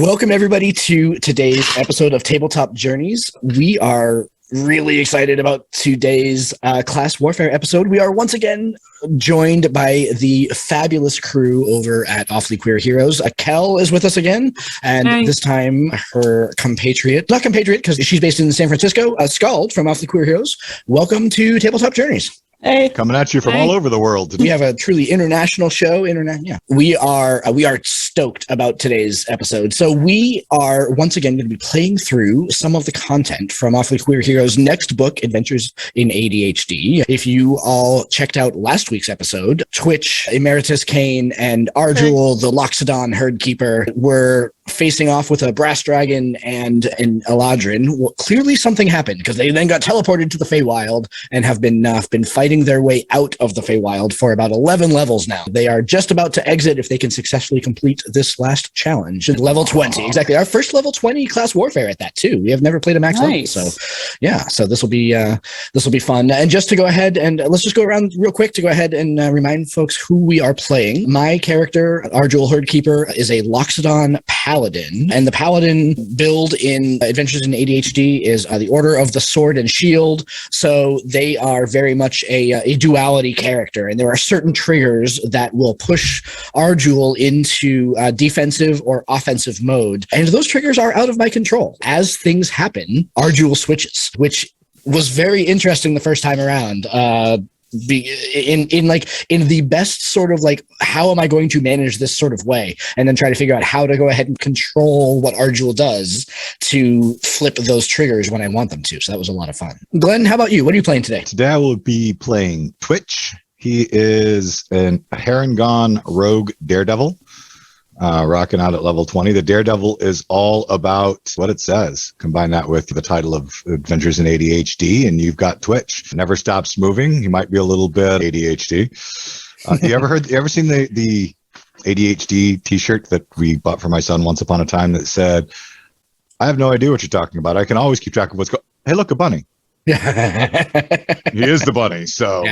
Welcome, everybody, to today's episode of Tabletop Journeys. We are really excited about today's class warfare episode. We are once again joined by the fabulous crew over at Awfully Queer Heroes. Kel is with us again, and this time her not compatriot, because she's based in San Francisco, Scald from Awfully Queer Heroes. Welcome to Tabletop Journeys. Hey. Coming at you from all over the world. We have a truly international show. We are stoked about today's episode. So we are once again going to be playing through some of the content from Awfully Queer Heroes' next book, Adventures in ADHD. If you all checked out last week's episode, Twitch, Emeritus, Kane, and Ardul, the Loxodon herd keeper, were facing off with a brass dragon and an Eladrin. Well, clearly something happened, because they then got teleported to the Feywild and have been fighting their way out of the Feywild for about 11 levels now. They are just about to exit if they can successfully complete this last challenge. Level 20, exactly. Our first level 20 class warfare at that too. We have never played a max level, so yeah. So this will be fun. And just to go ahead and let's just go around real quick to go ahead and remind folks who we are playing. My character, Ardul Herdkeeper, is a Loxodon Paladin, and the Paladin build in Adventures in ADHD is the Order of the Sword and Shield. So they are very much a duality character, and there are certain triggers that will push Ardul into defensive or offensive mode, and those triggers are out of my control. As things happen, Ardul switches, which was very interesting the first time around. In the best sort of like, how am I going to manage this sort of way, and then try to figure out how to go ahead and control what Ardul does to flip those triggers when I want them to. So that was a lot of fun. Glenn, how about you? What are you playing today? Today I will be playing Twitch. He is a Harengon rogue daredevil, rocking out at level 20. The daredevil is all about what it says. Combine that with the title of Adventures in ADHD, and you've got Twitch. Never stops moving. He might be a little bit ADHD. You ever seen the ADHD t-shirt that we bought for my son once upon a time that said, "I have no idea what you're talking about. I can always keep track of what's going." Hey, look, a bunny. He is the bunny, so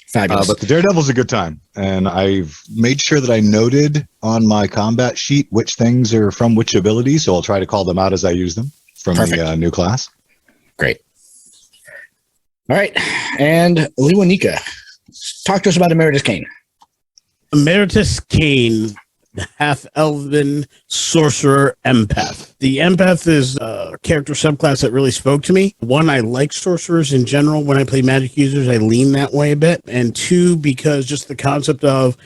Fabulous. But the Daredevil's a good time, and I've made sure that I noted on my combat sheet which things are from which ability, so I'll try to call them out as I use them from the new class. Great. All right, and Lewanika, talk to us about Emeritus Kane. Emeritus Kane, the half-elven sorcerer empath. The empath is a character subclass that really spoke to me. One, I like sorcerers in general. When I play magic users, I lean that way a bit. And two, because just the concept of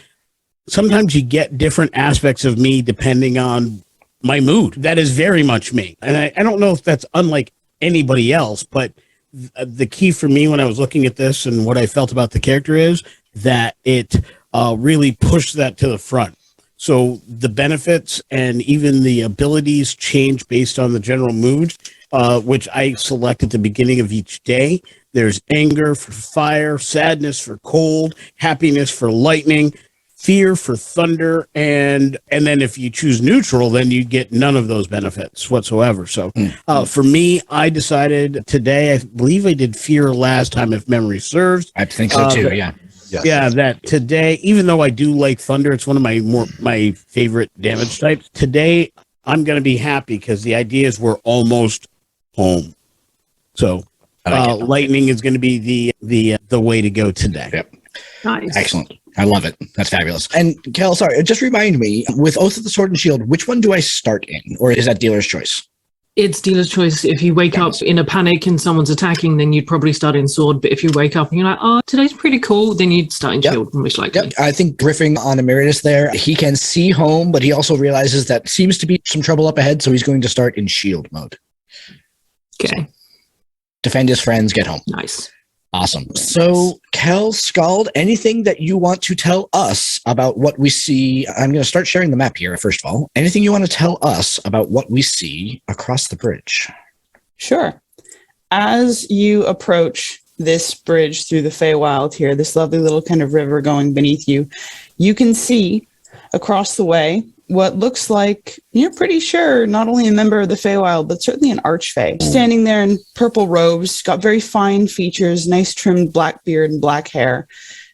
sometimes you get different aspects of me depending on my mood. That is very much me. And I don't know if that's unlike anybody else, but the key for me when I was looking at this and what I felt about the character is that it really pushed that to the front. So the benefits and even the abilities change based on the general mood, which I select at the beginning of each day. There's anger for fire, sadness for cold, happiness for lightning, fear for thunder, and then if you choose neutral, then you get none of those benefits whatsoever. So for me, I decided today, I believe I did fear last time, if memory serves. I think so too, yeah. Yes. Yeah, that today, even though I do like thunder, it's one of my favorite damage types. Today, I'm going to be happy because the idea is we're almost home. So lightning is going to be the way to go today. Yep. Nice. Excellent. I love it. That's fabulous. And Kel, sorry, just remind me, with Oath of the Sword and Shield, which one do I start in? Or is that dealer's choice? It's dealer's choice. If you wake up in a panic and someone's attacking, then you'd probably start in sword. But if you wake up and you're like, oh, today's pretty cool, then you'd start in shield, most likely. Yep. I think riffing on Emeritus there, he can see home, but he also realizes that seems to be some trouble up ahead, so he's going to start in shield mode. Okay. So, defend his friends, get home. Nice. Awesome. So, Kel, Scald, anything that you want to tell us about what we see? I'm going to start sharing the map here, first of all. Anything you want to tell us about what we see across the bridge? Sure. As you approach this bridge through the Feywild here, this lovely little kind of river going beneath you, you can see across the way what looks like, you're pretty sure, not only a member of the Feywild, but certainly an Arch Fey. Standing there in purple robes, got very fine features, nice trimmed black beard and black hair.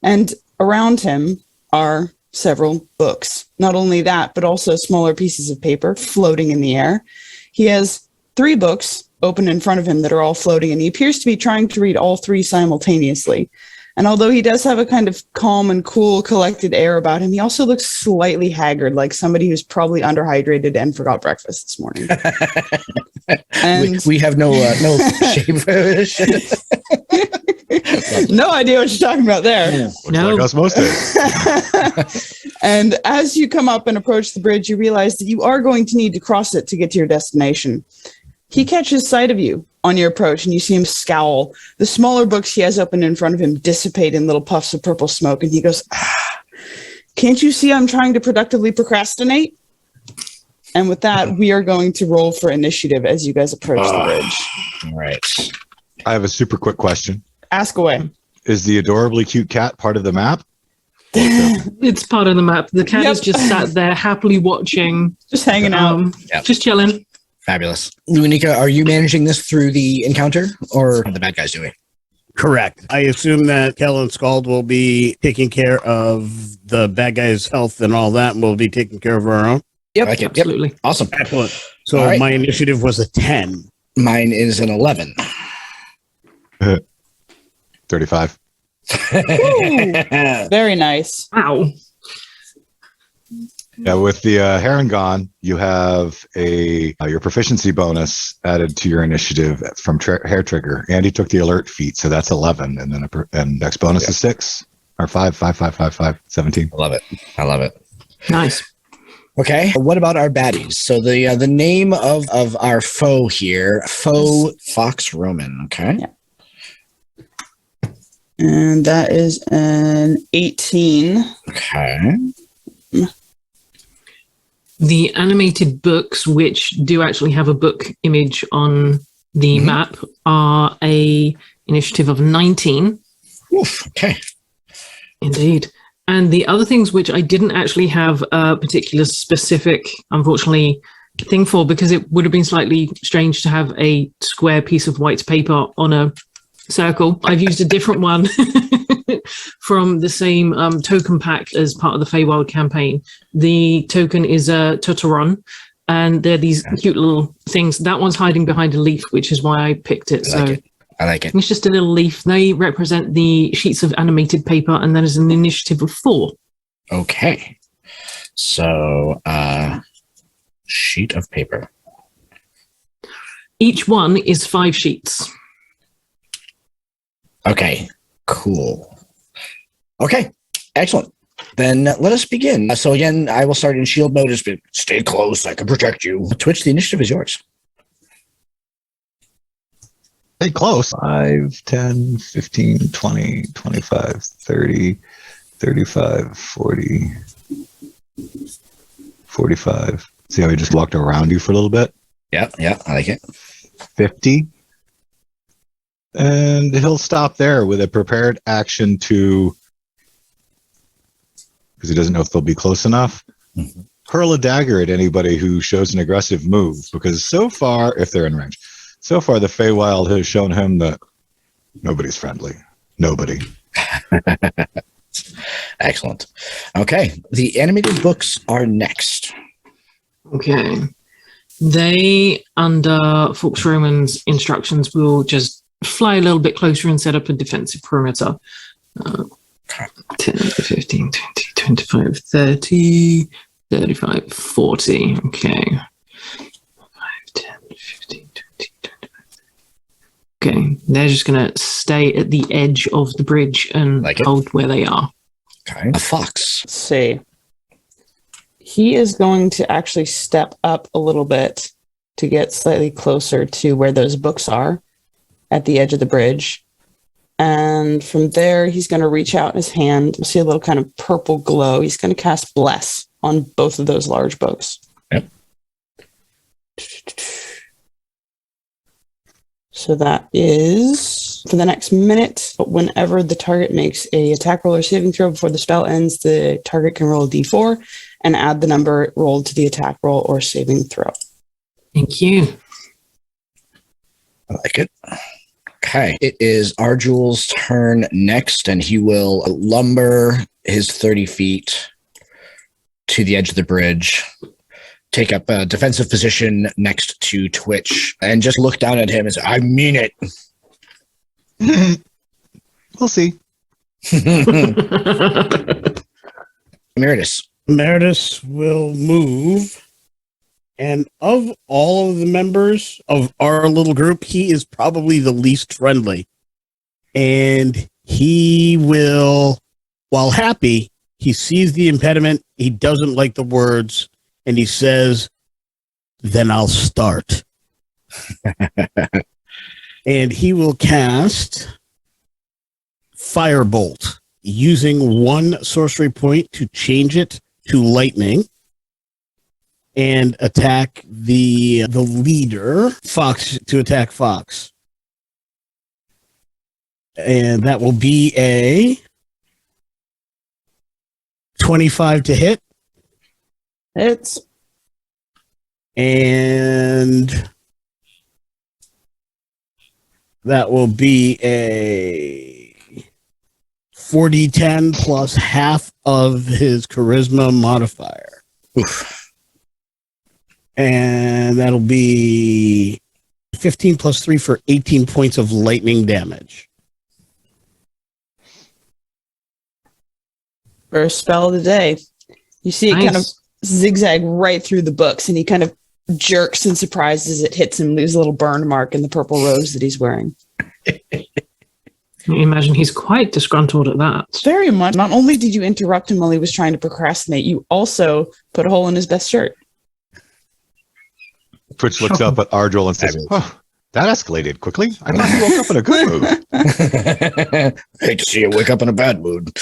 And around him are several books. Not only that, but also smaller pieces of paper floating in the air. He has 3 books open in front of him that are all floating, and he appears to be trying to read all 3 simultaneously. And although he does have a kind of calm and cool, collected air about him, he also looks slightly haggard, like somebody who's probably underhydrated and forgot breakfast this morning. And we have no shame. no idea what you're talking about there. Looks like us most days. And as you come up and approach the bridge, you realize that you are going to need to cross it to get to your destination. He catches sight of you on your approach, and you see him scowl. The smaller books he has open in front of him dissipate in little puffs of purple smoke, and he goes, "Can't you see I'm trying to productively procrastinate?" And with that, we are going to roll for initiative as you guys approach the bridge. All right. I have a super quick question. Ask away. Is the adorably cute cat part of the map? It's part of the map. The cat Yep. is just sat there happily watching, Just hanging out. Yep. just chilling. Fabulous. Lewanika, are you managing this through the encounter, or are the bad guys doing? Correct. I assume that Kel and Scald will be taking care of the bad guy's health and all that, and we'll be taking care of our own. Yep. Like it. Yep. Absolutely. Awesome. Excellent. So All right. my initiative was a 10. Mine is an 11. 35. Very nice. Wow. Yeah, with the Heron gone, you have your proficiency bonus added to your initiative from hair trigger. Andy took the alert feat, so that's 11, and then and next bonus is 6 or 5, 17. I love it. I love it. Nice. Okay. What about our baddies? So the name of our foe here, Foe Fox Roman. Okay. Yeah. And that is an 18. Okay. The animated books, which do actually have a book image on the map, are a initiative of 19. Oof. Okay. Indeed. And the other things which I didn't actually have a particular specific, unfortunately, thing for, because it would have been slightly strange to have a square piece of white paper on a circle. I've used a different one from the same token pack as part of the Feywild campaign. The token is a Tutoron, and they're these cute little things. That one's hiding behind a leaf, which is why I picked it. I like it. It's just a little leaf. They represent the sheets of animated paper, and that is an initiative of 4. Okay. So, sheet of paper. Each one is 5 sheets. Okay. Cool. Okay. Excellent. Then let us begin. So again, I will start in shield mode. Just stay close. I can protect you. Twitch, the initiative is yours. Hey, close. 5, 10, 15, 20, 25, 30, 35, 40, 45. See how he just walked around you for a little bit? Yeah. I like it. 50. And he'll stop there with a prepared action to, because he doesn't know if they'll be close enough, hurl a dagger at anybody who shows an aggressive move. Because so far, if they're in range, so far the Feywild has shown him that nobody's friendly. Nobody. Excellent. Okay. The animated books are next. Okay. They, under Fox Roman's instructions, will just fly a little bit closer and set up a defensive perimeter. 10, 15, 20, 25, 30, 35, 40. Okay. 5, 10, 15, 20, 25. Okay. They're just going to stay at the edge of the bridge and hold where they are. Okay. A fox. Let's see. He is going to actually step up a little bit to get slightly closer to where those books are at the edge of the bridge. And from there, he's going to reach out his hand. You'll see a little kind of purple glow. He's going to cast Bless on both of those large books. Yep. So that is for the next minute. Whenever the target makes a attack roll or saving throw before the spell ends, the target can roll a d4 and add the number rolled to the attack roll or saving throw. Thank you. I like it. Okay. It is Ardul's turn next, and he will lumber his 30 feet to the edge of the bridge, take up a defensive position next to Twitch, and just look down at him and say, I mean it. We'll see. Emeritus. Emeritus will move. And of all of the members of our little group, he is probably the least friendly. And he will, while happy, he sees the impediment. He doesn't like the words. And he says, then I'll start. And he will cast Firebolt, using one sorcery point to change it to lightning, and attack the leader, Fox, to attack Fox. And that will be a 25 to hit. It's And that will be a 40-10 plus half of his charisma modifier. Oof. And that'll be 15 plus 3 for 18 points of lightning damage. first spell of the day. You see it kind of zigzag right through the books, and he kind of jerks in surprise as it hits him. There's a little burn mark in the purple rose that he's wearing. Can you imagine he's quite disgruntled at that? Very much. Not only did you interrupt him while he was trying to procrastinate, you also put a hole in his best shirt. Twitch looks up at Ardul and says, oh, that escalated quickly. I thought you woke up in a good mood. Hate to see you wake up in a bad mood.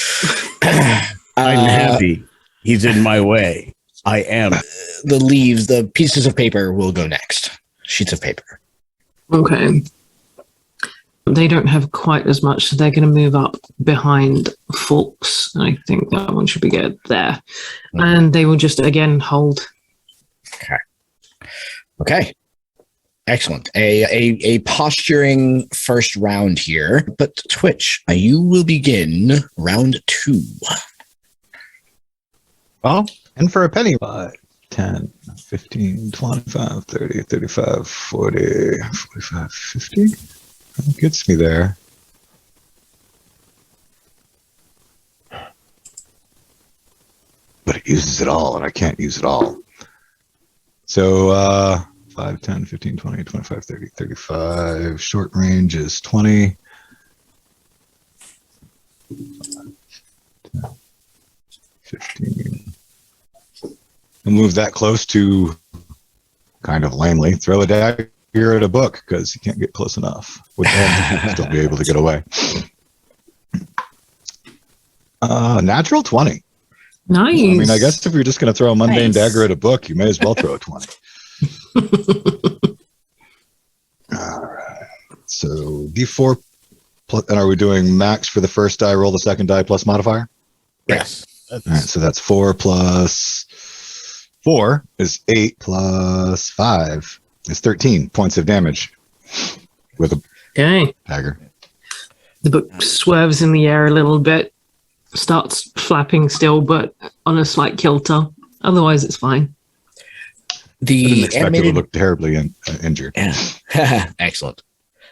I'm happy. He's in my way. I am. The leaves, the pieces of paper will go next. Sheets of paper. Okay. They don't have quite as much, so they're going to move up behind Fulks. I think that one should be good there. And they will just, again, hold. Okay. Excellent. A posturing first round here. But Twitch, you will begin round 2. Well, and for a penny, 5, 10, 15, 25, 30, 35, 40, 45, 50. That gets me there. But it uses it all, and I can't use it all. So, 5, 10, 15, 20, 25, 30, 35. Short range is 20. 10, 15. I'll move that close to, kind of lamely, throw a dagger at a book, because you can't get close enough. Would still be able to get away. Natural 20. Nice. I mean, I guess if you're just going to throw a mundane Nice. dagger at a book, you may as well throw a 20. All right. So D4, and are we doing max for the first die, roll the second die plus modifier? Yes. All right, so that's 4 plus 4 is 8 plus 5 is 13 points of damage with a Okay. dagger. The book swerves in the air a little bit, starts flapping still, but on a slight kilter. Otherwise, it's fine. I didn't The expect it would animated look terribly injured. Yeah. Excellent.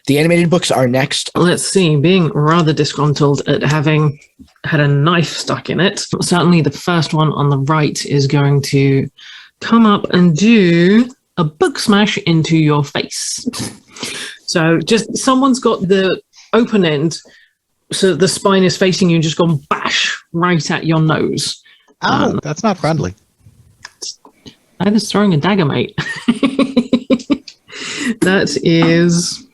The animated books are next. Let's see, being rather disgruntled at having had a knife stuck in it, certainly the first one on the right is going to come up and do a book smash into your face. So just someone's got the open end, so the spine is facing you and just gone bash right at your nose. Ow, that's not friendly. I was throwing a dagger, mate. That is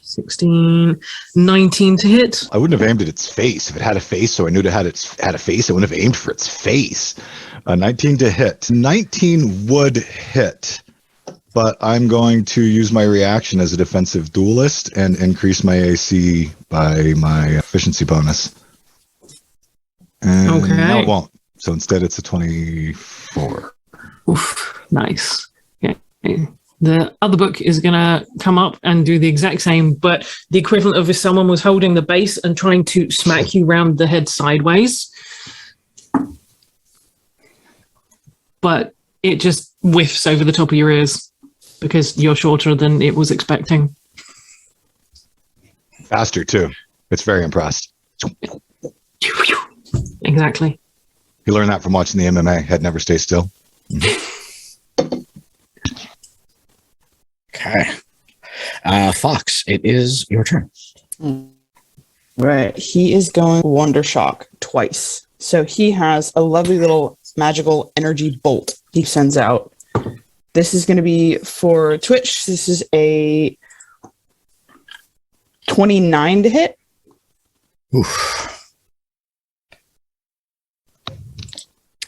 16, 19 to hit. I wouldn't have aimed at its face. If it had a face, so I knew it had a face, I wouldn't have aimed for its face. 19 to hit. 19 would hit, but I'm going to use my reaction as a defensive duelist and increase my AC by my efficiency bonus. And Okay. no, it won't. So instead, it's a 24. Oof, nice. Okay. The other book is going to come up and do the exact same, but the equivalent of if someone was holding the base and trying to smack you round the head sideways. but it just whiffs over the top of your ears because you're shorter than it was expecting. Faster too. It's very impressed. Exactly. You learned that from watching the MMA. Head never stays still. Okay. Fox, it is your turn. Right. He is going Wonder Shock twice. So he has a lovely little magical energy bolt he sends out. This is going to be for Twitch. This is a 29 to hit. Oof.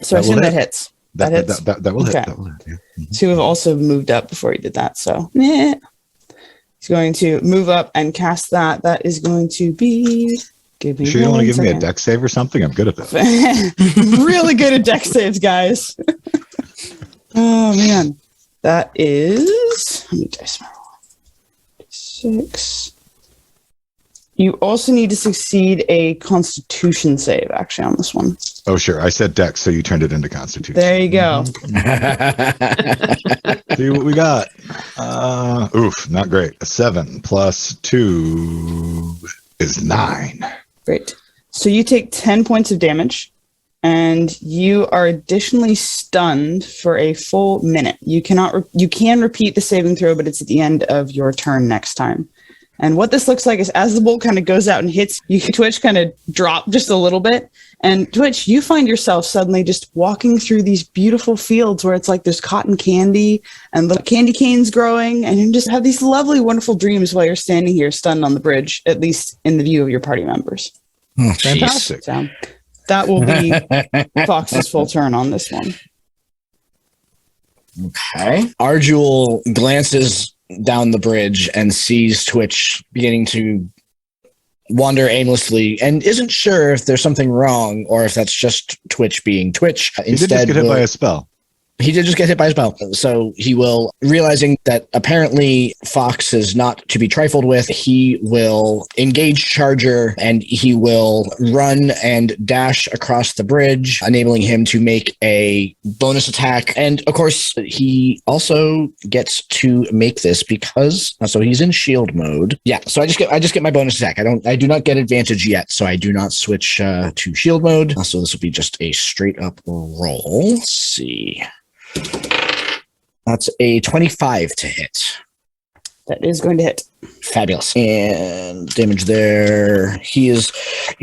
So I assume that hits. That hits. That will hit. Okay. That will hit. Yeah. So he would have also moved up before he did that. So he's going to move up and cast that. That is going to be. Give me Sure, you don't want to give me a second. deck save or something? I'm good at this. Really good at deck saves, guys. Oh man, that is. How many dice? 6. You also need to succeed a Constitution save, actually, on this one. Oh, sure. I said deck, so you turned it into Constitution. There you go. See what we got. Oof, not great. A 7 plus 2 is 9. Great. So you take 10 points of damage, and you are additionally stunned for a full minute. You can repeat the saving throw, but it's at the end of your turn next time. And what this looks like is as the bolt kind of goes out and hits, you can Twitch kind of drop just a little bit. And Twitch, you find yourself suddenly just walking through these beautiful fields where it's like there's cotton candy and the candy canes growing. And you just have these lovely, wonderful dreams while you're standing here stunned on the bridge, at least in the view of your party members. Oh, Fantastic. So that will be Fox's full turn on this one. Okay. Ardul glances down the bridge and sees Twitch beginning to wander aimlessly and isn't sure if there's something wrong or if that's just Twitch being Twitch. He did just get hit by a spell. He did just get hit by a spell. So he will, realizing that apparently Fox is not to be trifled with, he will engage Charger and he will run and dash across the bridge, enabling him to make a bonus attack. And of course, he also gets to make this because, so he's in shield mode. Yeah, so I just get my bonus attack. I do not get advantage yet, so I do not switch to shield mode. So this will be just a straight up roll. Let's see. That's a 25 to hit. That is going to hit. Fabulous. And damage there. You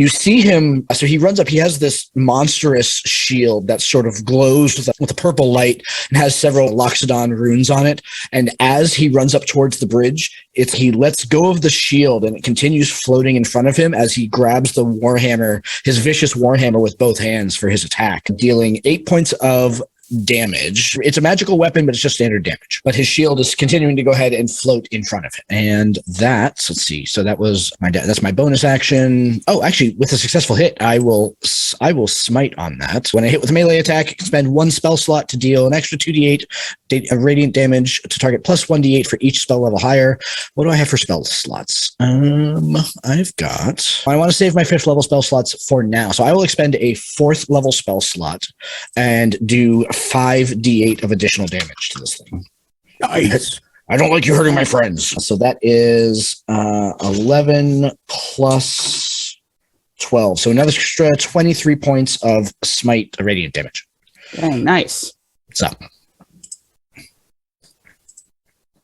see him, so he runs up, he has this monstrous shield that sort of glows with a purple light and has several Loxodon runes on it. And as he runs up towards the bridge, he lets go of the shield and it continues floating in front of him as he grabs the warhammer, his vicious warhammer with both hands for his attack, dealing 8 points of damage. It's a magical weapon, but it's just standard damage. But his shield is continuing to go ahead and float in front of him. And let's see. So that's my bonus action. Oh, actually, with a successful hit, I will smite on that. When I hit with a melee attack, I can spend 1 spell slot to deal an extra 2d8 radiant damage to target plus 1d8 for each spell level higher. What do I have for spell slots? I want to save my 5th level spell slots for now. So I will expend a 4th level spell slot and do 5d8 of additional damage to this thing. Nice. I don't like you hurting my friends. So that is 11 plus 12. So another extra 23 points of smite radiant damage. Dang, nice. So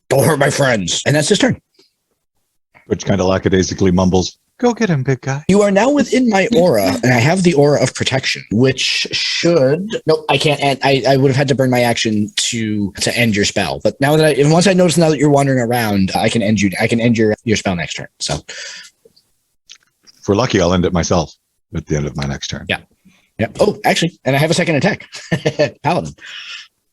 don't hurt my friends. And that's his turn. Which kind of lackadaisically mumbles, "Go get him, big guy." You are now within my aura, and I have the aura of protection, which nope, I can't end. I would have had to burn my action to end your spell. But now that once I notice now that you're wandering around, I can end your spell next turn. So If we're lucky, I'll end it myself at the end of my next turn. Yeah. Oh, actually, and I have a second attack. Paladin.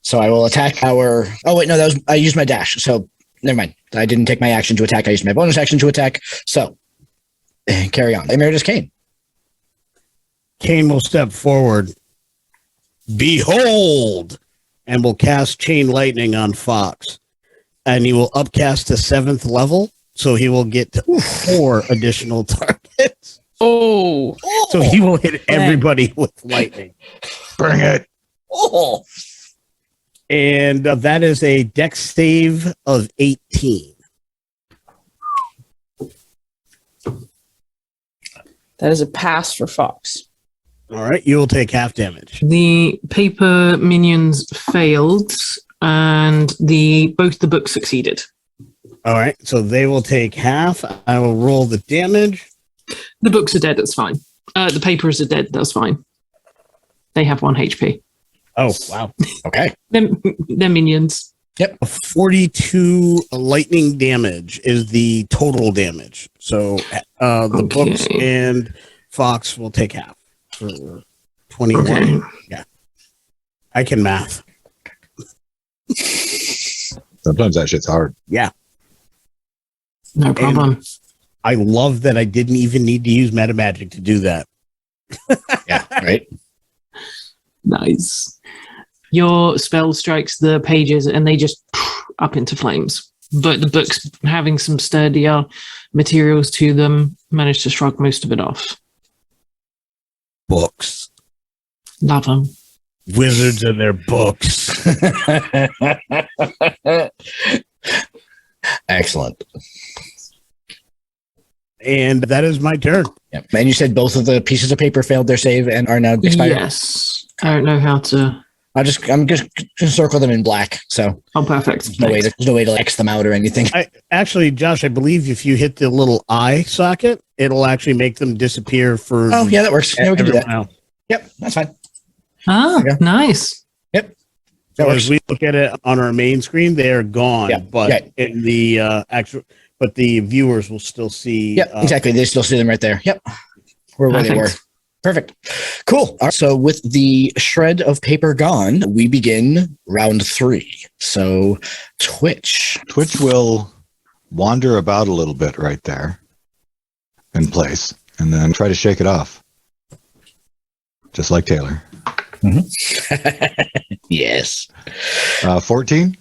So I will attack our. Oh wait, no, I used my dash. So never mind. I didn't take my action to attack. I used my bonus action to attack. So carry on. Emeritus Kane. Kane will step forward. Behold! And will cast Chain Lightning on Fox. And he will upcast to 7th level. So he will get to 4 additional targets. Oh. So he will hit everybody with lightning. Bring it. Oh. And that is a dex save of 18. That is a pass for Fox. All right, you will take half damage. The paper minions failed, and both the books succeeded. All right, so they will take half. I will roll the damage. The books are dead. That's fine. The papers are dead. That's fine. They have 1 HP. Oh, wow. Okay. They're minions. Yep. 42 lightning damage is the total damage. So the books and Fox will take half. For 21. Okay. Yeah. I can math. Sometimes that shit's hard. Yeah. No problem. And I love that I didn't even need to use meta magic to do that. Yeah, right. Nice. Your spell strikes the pages and they just up into flames. But the books, having some sturdier materials to them, managed to shrug most of it off. Books. Love them. Wizards and their books. Excellent. And that is my turn. Yep. And you said both of the pieces of paper failed their save and are now expired? Yes. I don't know how to... I'm just gonna circle them in black. So Oh, perfect. there's no way to X them out or anything. Actually, Josh, I believe if you hit the little eye socket, it'll actually make them disappear for... Oh, yeah, that works. Yeah, we can do that. Now. Yep, that's fine. Ah, Yeah. Nice. Yep. So That as we look at it on our main screen, they are gone. Yeah, But right. in the but the viewers will still see. Yep, exactly. They still see them right there. Yep. Where they were. Perfect. Perfect. Cool. All right, so with the shred of paper gone, we begin round 3. So Twitch. Twitch will wander about a little bit right there in place and then try to shake it off. Just like Taylor. Yes. 14?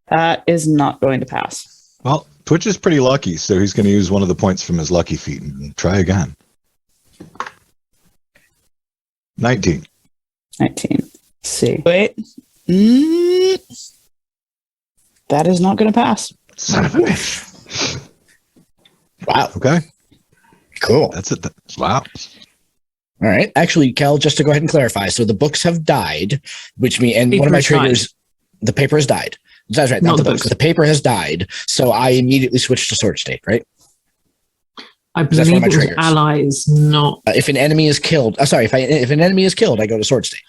That is not going to pass. Well, Twitch is pretty lucky, so he's going to use one of the points from his lucky feat and try again. 19. 19. Let's see. Wait. That is not going to pass. Son of a bitch. Wow. Okay. Cool. That's it. Wow. All right. Actually, Cal, just to go ahead and clarify. So the books have died, which means, and one of my Paper has triggers, the paper has died. That's right. Not the books. The paper has died. So I immediately switched to sword state, right? I That's one of believe my it was triggers. allies, not... If an enemy is killed, if an enemy is killed, I go to sword state.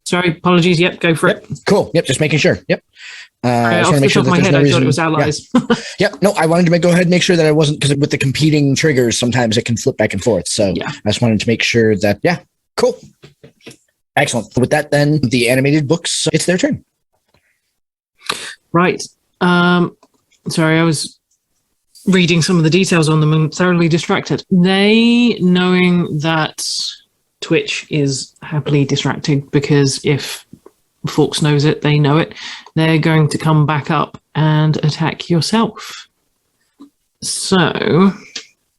Sorry, apologies. Yep, go for it. Cool. Yep. Just making sure. Yep. I just Off want to the make sure top of that my there's head, no I reason. thought it was allies. Yeah. Yep. No, I wanted to go ahead and make sure that I wasn't, because with the competing triggers, sometimes it can flip back and forth. So Yeah. I just wanted to make sure that, yeah, cool. Excellent. With that, then the animated books, it's their turn. Right. Sorry, I was reading some of the details on them and thoroughly distracted. They, knowing that Twitch is happily distracted, because if Forks knows it, they know it, they're going to come back up and attack yourself. So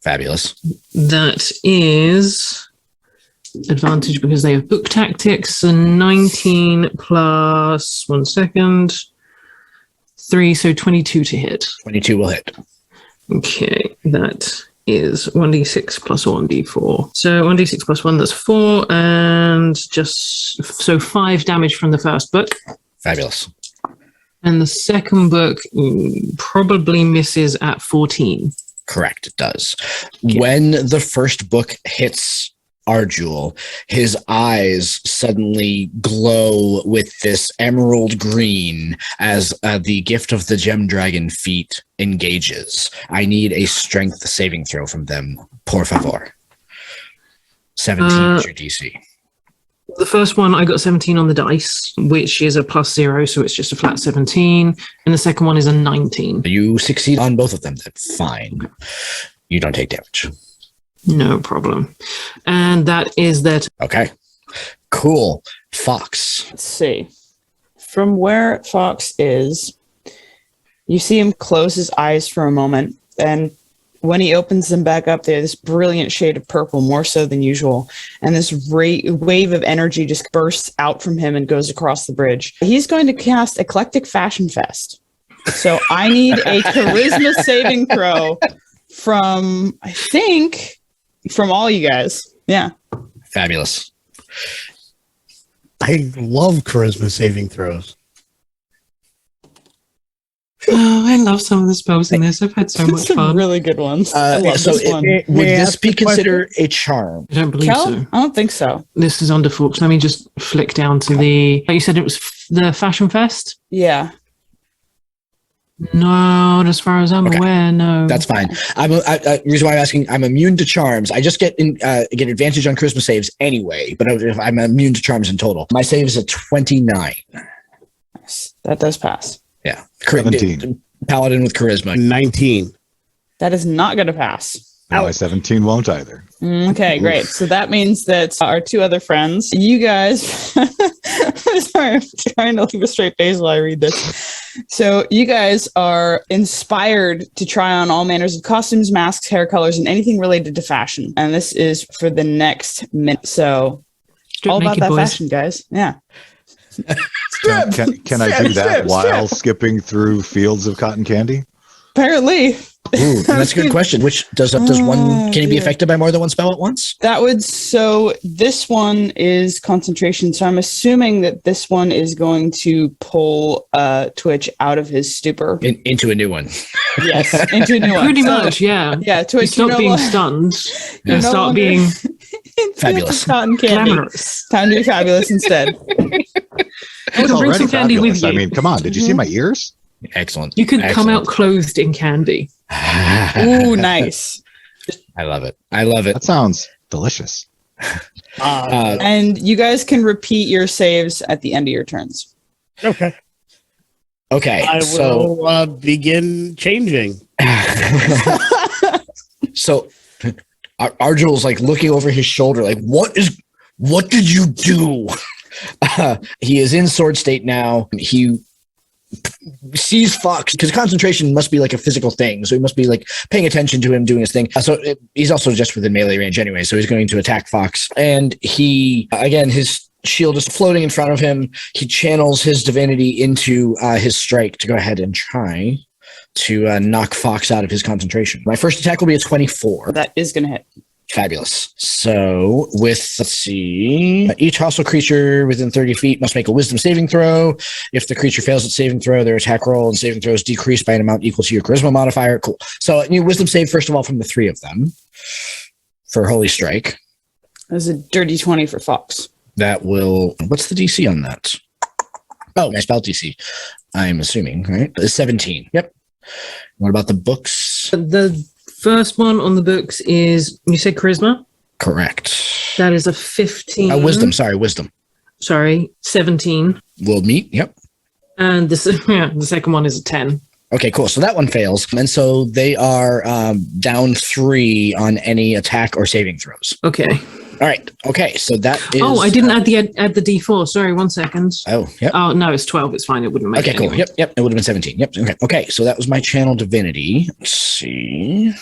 Fabulous. that is advantage because they have book tactics, and 19 plus 1 second 3, so 22 to hit. 22 will hit. Okay, that is 1d6 plus 1d4. So 1d6 plus 1, that's 4, and just so 5 damage from the first book. Fabulous. And the second book probably misses at 14. Correct. It does. Okay. When the first book hits Ardul, his eyes suddenly glow with this emerald green as the gift of the gem dragon feat engages. I need a strength saving throw from them, por favor. 17 is your DC. The first one, I got 17 on the dice, which is a +0, so it's just a flat 17. And the second one is a 19. You succeed on both of them. That's fine. You don't take damage. No problem. And that is that. Okay. Cool. Fox. Let's see. From where Fox is, you see him close his eyes for a moment, and when he opens them back up, they're this brilliant shade of purple, more so than usual. And this wave of energy just bursts out from him and goes across the bridge. He's going to cast Eclectic Fashion Fest. So I need a charisma saving throw from all you guys. Yeah. Fabulous. I love charisma saving throws. Oh, I love some of the spells in this. I've had so much Some fun. really good ones. I love So this one. would May I this ask be a question? considered a charm? I don't believe Kel? so. I don't think so. This is on default. Let me just flick down to the. You said it was the Fashion Fest? Yeah. No, as far as I'm Okay. aware, no. That's fine. Reason why I'm asking, I'm immune to charms. I just get advantage on charisma saves anyway, but if I'm immune to charms in total. My save is a 29. That does pass. Yeah. 17. Paladin with charisma. 19. That is not going to pass. No, my 17 won't either. Okay, great. So that means that our two other friends, you guys, sorry, I'm trying to leave a straight face while I read this. So you guys are inspired to try on all manners of costumes, masks, hair colors, and anything related to fashion. And this is for the next minute. So Strip all about naked that boys. fashion, guys. Yeah. Can I do that while skipping through fields of cotton candy? Apparently. Ooh, that's a good question. Which does one? Can he be affected by more than one spell at once? So this one is concentration. So I'm assuming that this one is going to pull Twitch out of his stupor. Into a new one. Yes, into a new one. Pretty So, much, yeah. Yeah, You Twitch. stop being stunned You're and no start longer- being Fabulous. Cotton candy. glamorous. Time to be fabulous instead. You It's can bring already some candy with fabulous. you. I mean, come on. Did you see my ears? Excellent. You could come out Excellent. clothed in candy. Ooh, nice. I love it. I love it. That sounds delicious. And you guys can repeat your saves at the end of your turns. Okay. Okay. I So will begin changing. so Ardul's like looking over his shoulder, like, what did you do? He is in sword state now. He sees Fox because concentration must be like a physical thing. So he must be like paying attention to him doing his thing. He's also just within melee range anyway. So he's going to attack Fox. And he, again, his shield is floating in front of him. He channels his divinity into his strike to go ahead and try to knock Fox out of his concentration. My first attack will be a 24. That is going to hit. Fabulous. So let's see. Each hostile creature within 30 feet must make a wisdom saving throw. If the creature fails its saving throw, their attack roll and saving throws decrease by an amount equal to your charisma modifier. Cool. So wisdom save, first of all, from the three of them for Holy Strike. That's a dirty 20 for Fox. That will, what's the DC on that? Oh, my spell DC. I'm assuming, right? 17. Yep. What about the books? The first one on the books is, you said charisma? Correct. That is a 15. Wisdom. Sorry, 17. Will meet. Yep. And the second one is a 10. Okay, cool. So that one fails. And so they are down 3 on any attack or saving throws. Okay. All right. Okay. So that is. Oh, I didn't add the D4. Sorry, 1 second. Oh, yep. Oh, no, it's 12. It's fine. It wouldn't make Okay, it cool. anyway. Yep. It would have been 17. Yep. Okay. Okay. So that was my channel divinity. Let's see.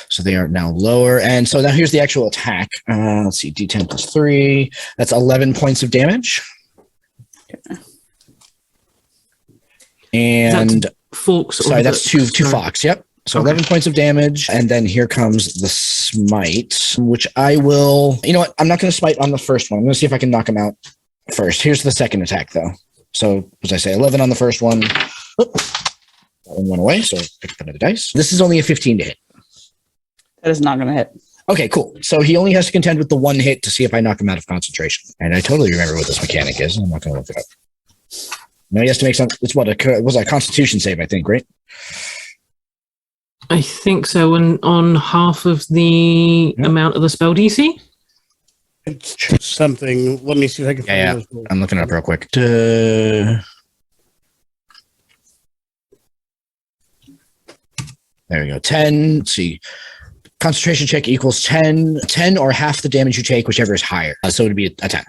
So they are now lower. And so now here's the actual attack. Let's see. D10 plus 3. That's 11 points of damage. And Forks. sorry, that's two Fox. Yep. So 11 points of damage. And then here comes the smite, which I will, you know what? I'm not going to smite on the first one. I'm going to see if I can knock him out first. Here's the second attack though. So as I say, 11 on the first one. Oop, that one went away. So pick up another dice. This is only a 15 to hit. That is not going to hit. Okay, cool. So he only has to contend with the one hit to see if I knock him out of concentration. And I totally remember what this mechanic is. I'm not going to look it up. Now he has to make some, it's what, was a constitution save, I think, right? I think so. And on half of the amount of the spell DC? It's something. Let me see if I can find Yeah. those. I'm looking it up real quick. There we go. 10. Let's see. Concentration check equals 10. 10 or half the damage you take, whichever is higher. So it would be a 10.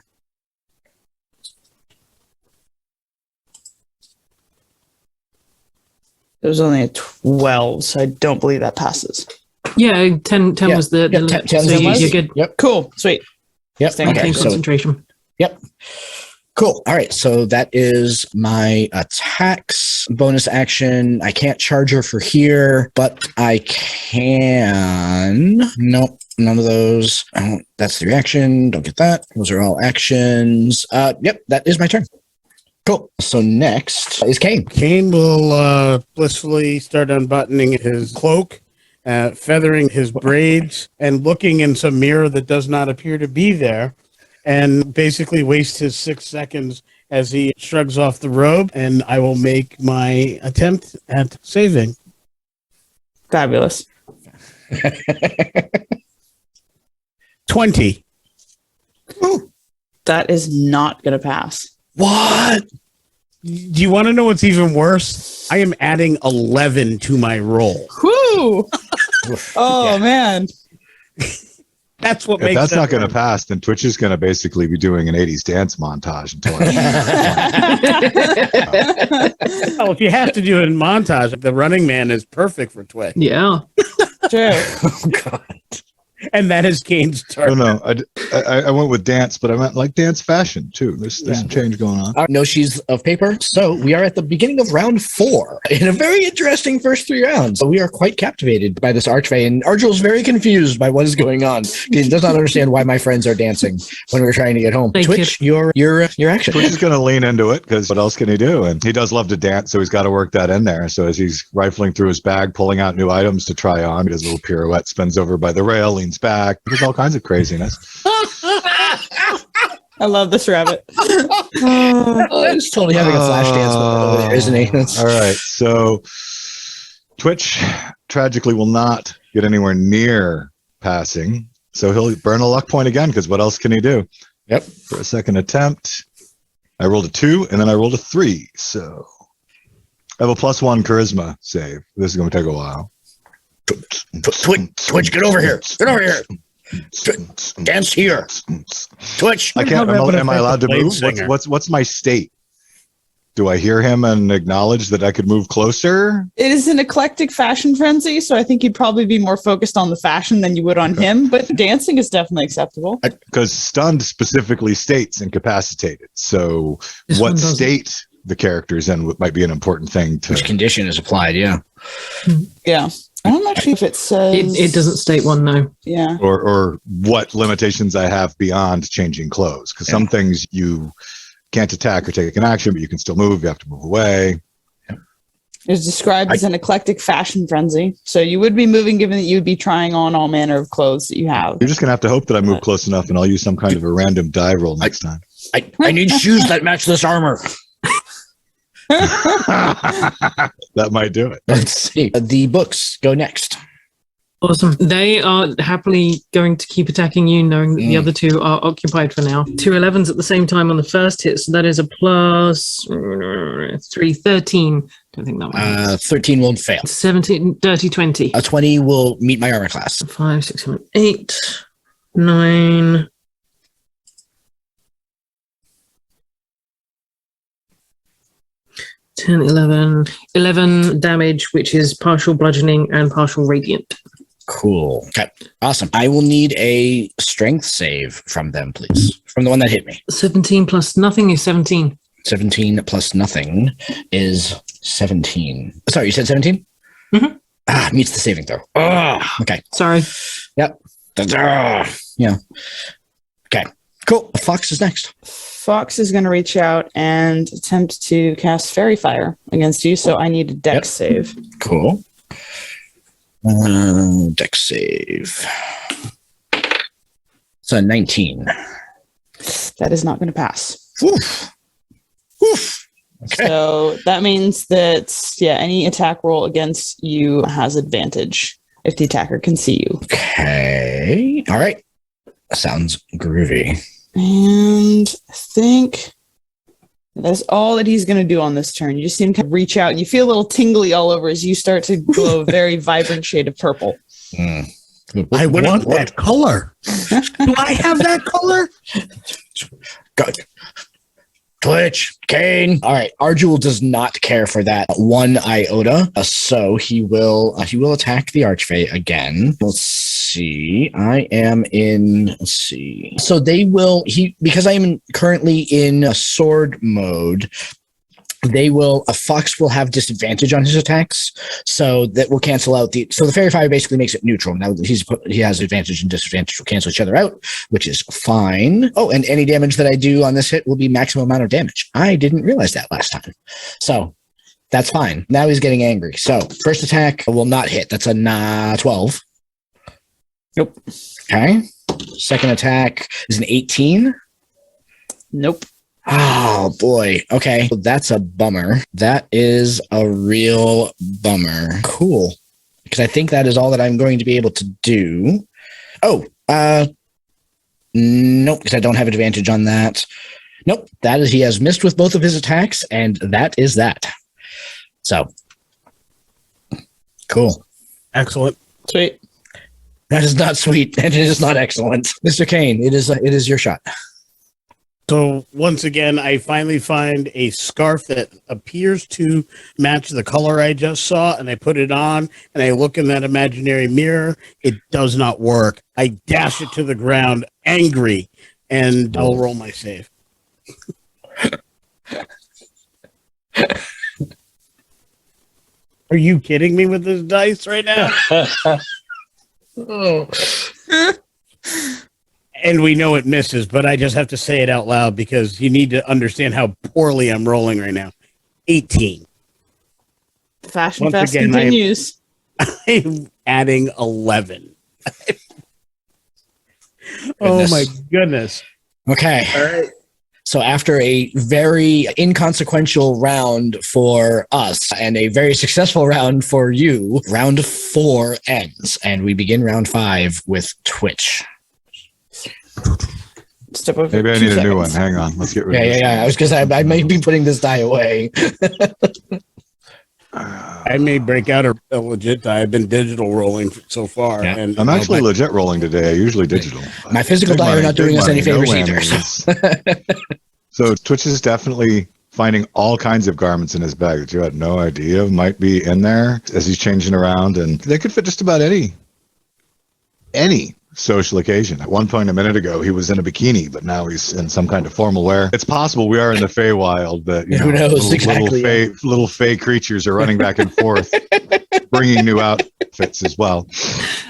It was only a 12, so I don't believe that passes. Yeah, 10 Yeah. was the Yeah, limit. 10's So the you're easy. good. Yep. Cool. Sweet. Yep. Staying Okay. Maintain So concentration. yep. Cool. All right. So that is my attacks. Bonus action. I can't charge her for here, but I can. Nope. None of those. That's the reaction. Don't get that. Those are all actions. Yep. That is my turn. Cool. So next is Kane. Kane will blissfully start unbuttoning his cloak, feathering his braids, and looking in some mirror that does not appear to be there, and basically waste his 6 seconds as he shrugs off the robe, and I will make my attempt at saving. Fabulous. 20. That is not going to pass. What? Do you want to know what's even worse? I am adding 11 to my roll. Whoo! Oh, Yeah. man. That's what If makes that's that not going to work. pass, then Twitch is going to basically be doing an 80s dance montage until Oh, if you have to do it in montage, the Running Man is perfect for Twitch. Yeah. True. Oh, God. And that is Kane's turn. no, I went with dance, but I meant like dance fashion too. There's some change going on. No sheets of paper. So we are at the beginning of round 4 in a very interesting first 3 rounds. We are quite captivated by this Arch Fey, and Ardul's very confused by what is going on. He does not understand why my friends are dancing when we're trying to get home. Thank Twitch, your action. Twitch is going to lean into it because what else can he do? And he does love to dance, so he's got to work that in there. So as he's rifling through his bag, pulling out new items to try on, he does a little pirouette, spins over by the rail, leans back. There's all kinds of craziness. I love this rabbit. Oh, he's totally having a flash dance over there, isn't he? That's- All right. So Twitch tragically will not get anywhere near passing. So he'll burn a luck point again because what else can he do? Yep. For a second attempt, I rolled a 2 and then I rolled a 3. So I have a +1 charisma save. This is going to take a while. Twitch, get over here. Get over here. Dance here. Twitch. I can't. How about Am I if allowed to Blade move? Singer? What's my state? Do I hear him and acknowledge that I could move closer? It is an eclectic fashion frenzy, so I think you'd probably be more focused on the fashion than you would on him, but dancing is definitely acceptable. Because stunned specifically states incapacitated. So This one what doesn't. state the character's in might be an important thing to. Which condition is applied? Yeah. Yeah. I don't know actually if it says... It doesn't state one, no. Yeah. Or what limitations I have beyond changing clothes. Because some things you can't attack or take an action, but you can still move. You have to move away. It's described as an eclectic fashion frenzy. So you would be moving given that you would be trying on all manner of clothes that you have. You're just going to have to hope that I move close enough and I'll use some kind of a random die roll next time. I need shoes that match this armor. That might do it. Let's see. The books go next. Awesome. They are happily going to keep attacking you, knowing that the other two are occupied for now. 2 11s at the same time on the first hit, so that is a plus 3, 13. Don't think that one. 13 won't fail. 17, dirty 20. A 20 will meet my armor class. 5, 6, 7, 8, 9. 10, 11 damage, which is partial bludgeoning and partial radiant. Cool. Okay. Awesome. I will need a strength save from them, please. From the one that hit me. 17 plus nothing is 17. 17 plus nothing is 17. Sorry, you said 17? Mhm. Meets the saving throw. Okay. Sorry. Yep. Yeah. Okay. Cool. Fox is next. Fox is going to reach out and attempt to cast Fairy Fire against you, so I need a dex save. Cool. Dex save. So 19. That is not going to pass. Oof. Oof. Okay. So that means that, any attack roll against you has advantage if the attacker can see you. Okay. All right. Sounds groovy. And I think that's all that he's going to do on this turn. You just see him kind of reach out. You feel a little tingly all over as you start to glow a very vibrant shade of purple. I want that color. Do I have that color? Go. Twitch, Kane. All right. Ardul does not care for that one iota. So he will attack the Arch Fey again. Let's see. Let's see. So they will, because I am currently in a sword mode, a fox will have disadvantage on his attacks, so that will cancel out the fairy fire basically makes it neutral. Now he has advantage and disadvantage will cancel each other out, which is fine. Oh, and any damage that I do on this hit will be maximum amount of damage. I didn't realize that last time. So that's fine. Now he's getting angry. So first attack will not hit. That's a 12. Nope. Okay. Second attack is an 18. Nope. Oh boy. Okay. That's a bummer. That is a real bummer. Cool. Because I think that is all that I'm going to be able to do. Oh, nope, because I don't have advantage on that. Nope. He has missed with both of his attacks, and that is that. So cool. Excellent. Sweet. That is not sweet, and it is not excellent. Mr. Kane, it is your shot. So once again, I finally find a scarf that appears to match the color I just saw, and I put it on, and I look in that imaginary mirror. It does not work. I dash it to the ground, angry, and I'll roll my save. Are you kidding me with this dice right now? Oh. And we know it misses, but I just have to say it out loud because you need to understand how poorly I'm rolling right now. 18. The fashion Once fest again, continues. I'm adding 11. Oh Goodness. my goodness. Okay. All right. So after a very inconsequential round for us and a very successful round for you, round 4 ends, and we begin round 5 with Twitch. Step over. Maybe I 2 need a new one. seconds. Hang on. Let's get rid of this. Yeah. I was because I may be putting this die away. I may break out a legit die. I've been digital rolling so far. Yeah. And I'm actually legit rolling today. I usually digital. My physical Big die money, are not big doing us any money, no favors either. whammies. So Twitch is definitely finding all kinds of garments in his bag that you had no idea might be in there as he's changing around, and they could fit just about any social occasion. At one point a minute ago, he was in a bikini, but now he's in some kind of formal wear. It's possible we are in the Feywild, but Who knows exactly? Little fey creatures are running back and forth, bringing new outfits as well.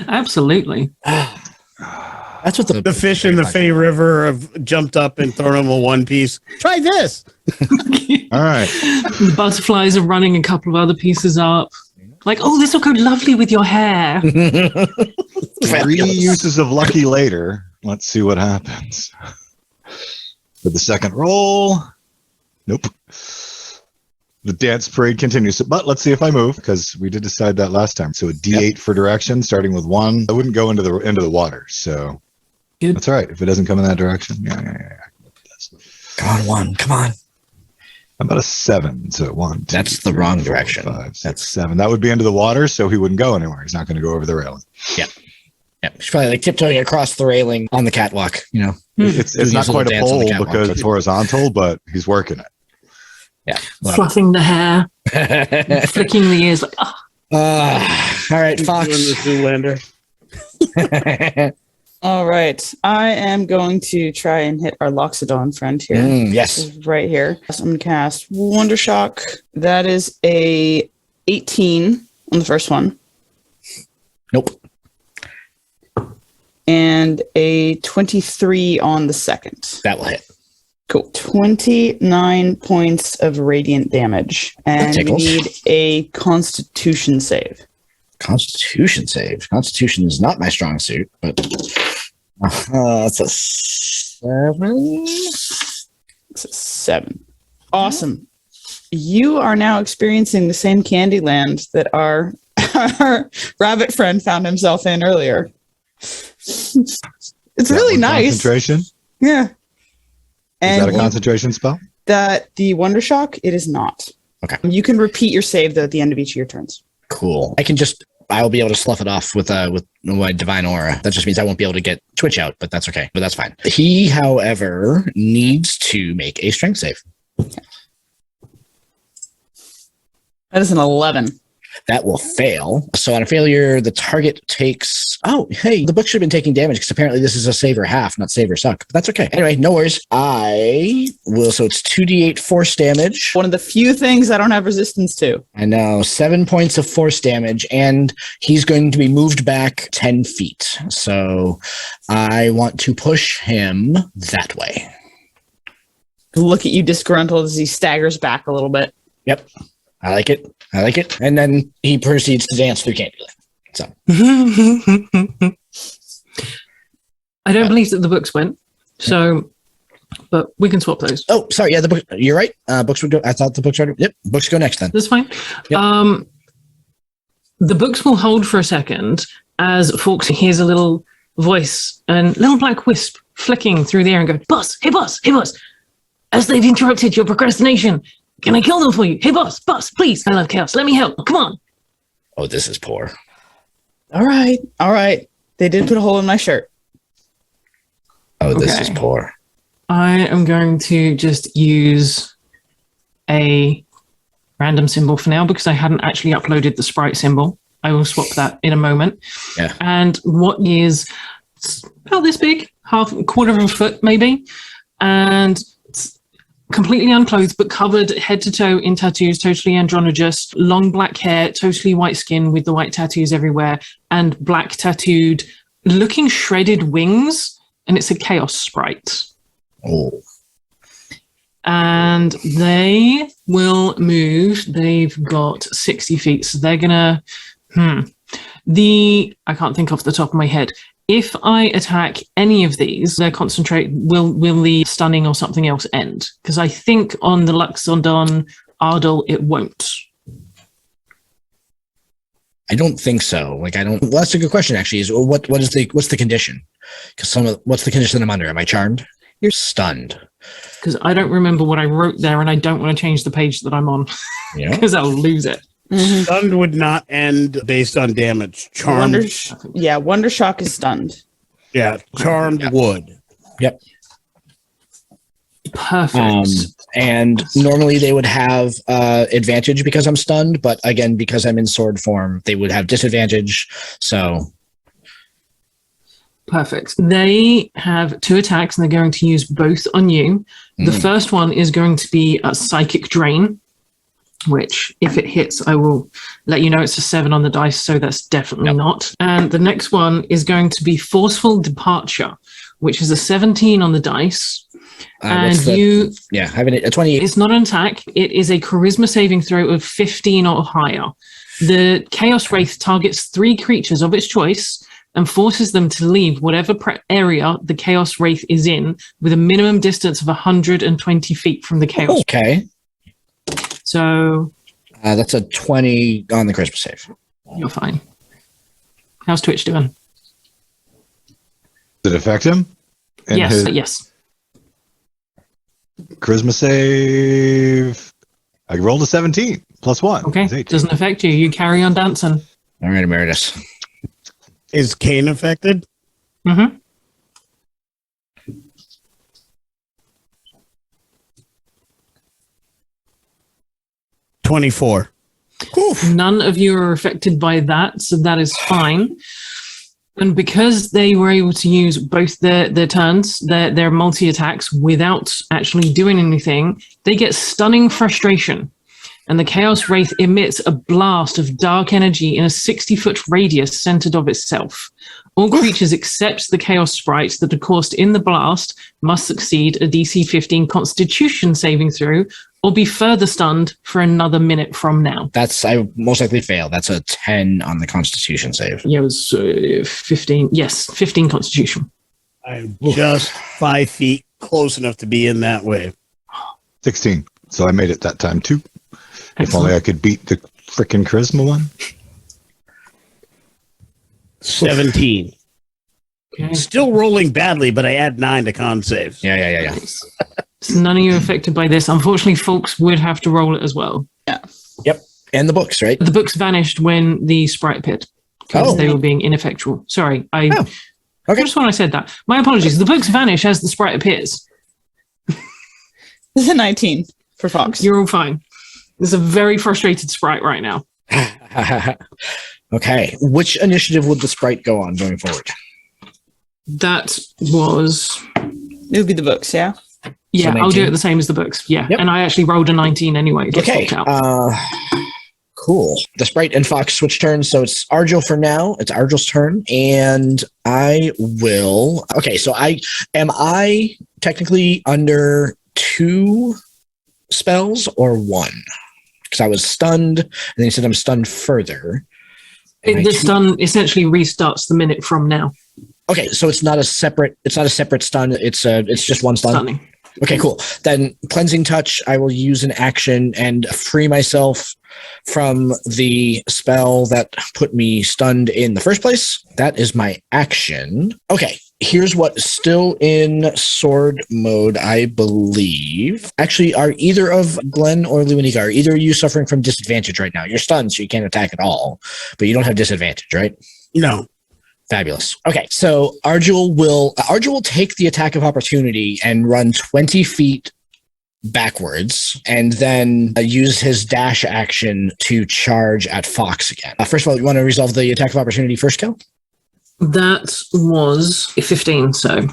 Absolutely. That's what the fish in the Fey River have jumped up and thrown him a one piece. Try this. All right. The butterflies are running a couple of other pieces up. Like, oh, this will go lovely with your hair. 3 uses of lucky later. Let's see what happens. For the second roll. Nope. The dance parade continues. But let's see if I move, because we did decide that last time. So a D8 for direction, starting with 1. I wouldn't go into the water, so Good. that's all right. If it doesn't come in that direction. Yeah. Come on, 1. Come on. How about a 7? So 1, 2, That's the 3, wrong 4, direction. 5, 6, 7. That would be into the water, so he wouldn't go anywhere. He's not going to go over the railing. Yeah. She's probably like tiptoeing across the railing on the catwalk, you know. It's Doing not his quite little a dance on the pole catwalk. because it's horizontal, but he's working it. Yeah. Fluffing the hair, flicking the ears. Like, oh. All right, Fox. Doing the Zoolander. All right. I am going to try and hit our Loxodon friend here. Yes. This is right here. So I'm going to cast Wonder Shock. That is a 18 on the first one. Nope. And a 23 on the second. That will hit. Cool. 29 points of radiant damage. And we tickles. need a Constitution save. Constitution save. Constitution is not my strong suit, but that's a 7. It's a 7. Awesome. You are now experiencing the same Candyland that our rabbit friend found himself in earlier. It's really nice. Concentration? Yeah. Is And that a concentration spell? that the Wonder Shock, it is not. Okay. You can repeat your save though at the end of each of your turns. Cool. I'll be able to slough it off with my divine aura. That just means I won't be able to get Twitch out, but that's okay. But that's fine. He, however, needs to make a strength save. That is an 11. That will fail. So on a failure, the target takes... Oh, hey, the book should have been taking damage because apparently this is a save or half, not save or suck. But that's okay. Anyway, no worries. I will... So it's 2d8 force damage. One of the few things I don't have resistance to. I know. 7 points of force damage, and he's going to be moved back 10 feet. So I want to push him that way. Look at you disgruntled as he staggers back a little bit. Yep. I like it. I like it. And then he proceeds to dance through Candyland. So I don't believe that the books went. So, but we can swap those. Oh, sorry. Yeah, the book. You're right. Books would go. I thought the books are. Yep. Books go next then. That's fine. Yep. The books will hold for a second as Fawkes hears a little voice and little black wisp flicking through the air and go, boss, hey, boss, hey, boss. As they've interrupted your procrastination, can I kill them for you? Hey, boss, please. I love chaos. Let me help. Come on. Oh, this is poor. All right. They did put a hole in my shirt. Oh, this Okay. is poor. I am going to just use a random symbol for now because I hadn't actually uploaded the sprite symbol. I will swap that in a moment. Yeah. And what is about this big, quarter of a foot maybe, and it's completely unclothed but covered head to toe in tattoos, totally androgynous, long black hair, totally white skin with the white tattoos everywhere, and black tattooed, looking shredded wings, and it's a chaos sprite. Oh. And they will move. They've got 60 feet, so they're gonna. I can't think off the top of my head. If I attack any of these, their concentrate will the stunning or something else end? Because I think on the Luxondon Ardul it won't. I don't think so. Like, I don't. Well, that's a good question. Actually, is what's the condition? Because what's the condition I'm under? Am I charmed? You're stunned. Because I don't remember what I wrote there, and I don't want to change the page that I'm on Yeah. because I'll lose it. Stunned would not end based on damage. Charmed. Wonder Shock is stunned. Yeah, charmed would. Yep. Perfect. And normally they would have advantage because I'm stunned, but again, because I'm in sword form, they would have disadvantage. So Perfect. They have 2 attacks, and they're going to use both on you. The first one is going to be a Psychic Drain, which, if it hits, I will let you know it's a 7 on the dice, so that's definitely not. And the next one is going to be Forceful Departure, which is a 17 on the dice. And having a 28. It's not an attack. It is a charisma saving throw of 15 or higher. The Chaos Wraith targets 3 creatures of its choice and forces them to leave whatever area the Chaos Wraith is in with a minimum distance of 120 feet from the Chaos. Okay. So that's a 20 on the charisma save. You're fine. How's Twitch doing? Did it affect him? And Yes. Charisma save. I rolled a 17 plus 1. Okay. Doesn't affect you. You carry on dancing. All right, Emeritus. Is Kane affected? Mm-hmm. $24. None of you are affected by that, so that is fine. And because they were able to use both their turns, their multi-attacks without actually doing anything, they get Stunning Frustration. And the Chaos Wraith emits a blast of dark energy in a 60-foot radius centered of itself. All creatures except the Chaos Sprites that are caused in the blast must succeed a DC 15 Constitution saving throw or be further stunned for another minute from now. I most likely fail. That's a 10 on the Constitution save. Yeah, it was 15. Yes, 15 Constitution. I'm just 5 feet close enough to be in that way. 16. So I made it that time too. Excellent. If only I could beat the frickin' charisma one. 17. Okay. Still rolling badly, but I add 9 to con saves. Yeah. So none of you are affected by this. Unfortunately, folks would have to roll it as well. Yeah. Yep. And the books, right? The books vanished when the sprite appeared because they were being ineffectual. Sorry, Okay. Just when I said that. My apologies. The books vanish as the sprite appears. This is a 19. for Fox. You're all fine. There's a very frustrated sprite right now. Okay. Which initiative would the sprite go on going forward? That was... It would be the books, yeah? Yeah, So I'll do 19? it the same as the books. Yeah, Yep. and I actually rolled a 19 anyway. It gets Okay. swapped out. Cool. The sprite and Fox switch turns, so it's Ardul for now. It's Ardul's turn, and I will. Okay, so I technically under 2 spells or 1? Because I was stunned, and then he said I'm stunned further. The stun essentially restarts the minute from now. Okay, so it's not a separate stun. It's just one stun. Stunning. Okay, cool. Then cleansing touch, I will use an action and free myself from the spell that put me stunned in the first place. That is my action. Okay, here's what still in sword mode, I believe. Actually, are either of Glen or Lewanika, are either of you suffering from disadvantage right now? You're stunned, so you can't attack at all, but you don't have disadvantage, right? No. Fabulous. Okay, so Ardul will take the attack of opportunity and run 20 feet backwards, and then use his dash action to charge at Fox again. First of all, you want to resolve the attack of opportunity first, Kel? That was a 15, so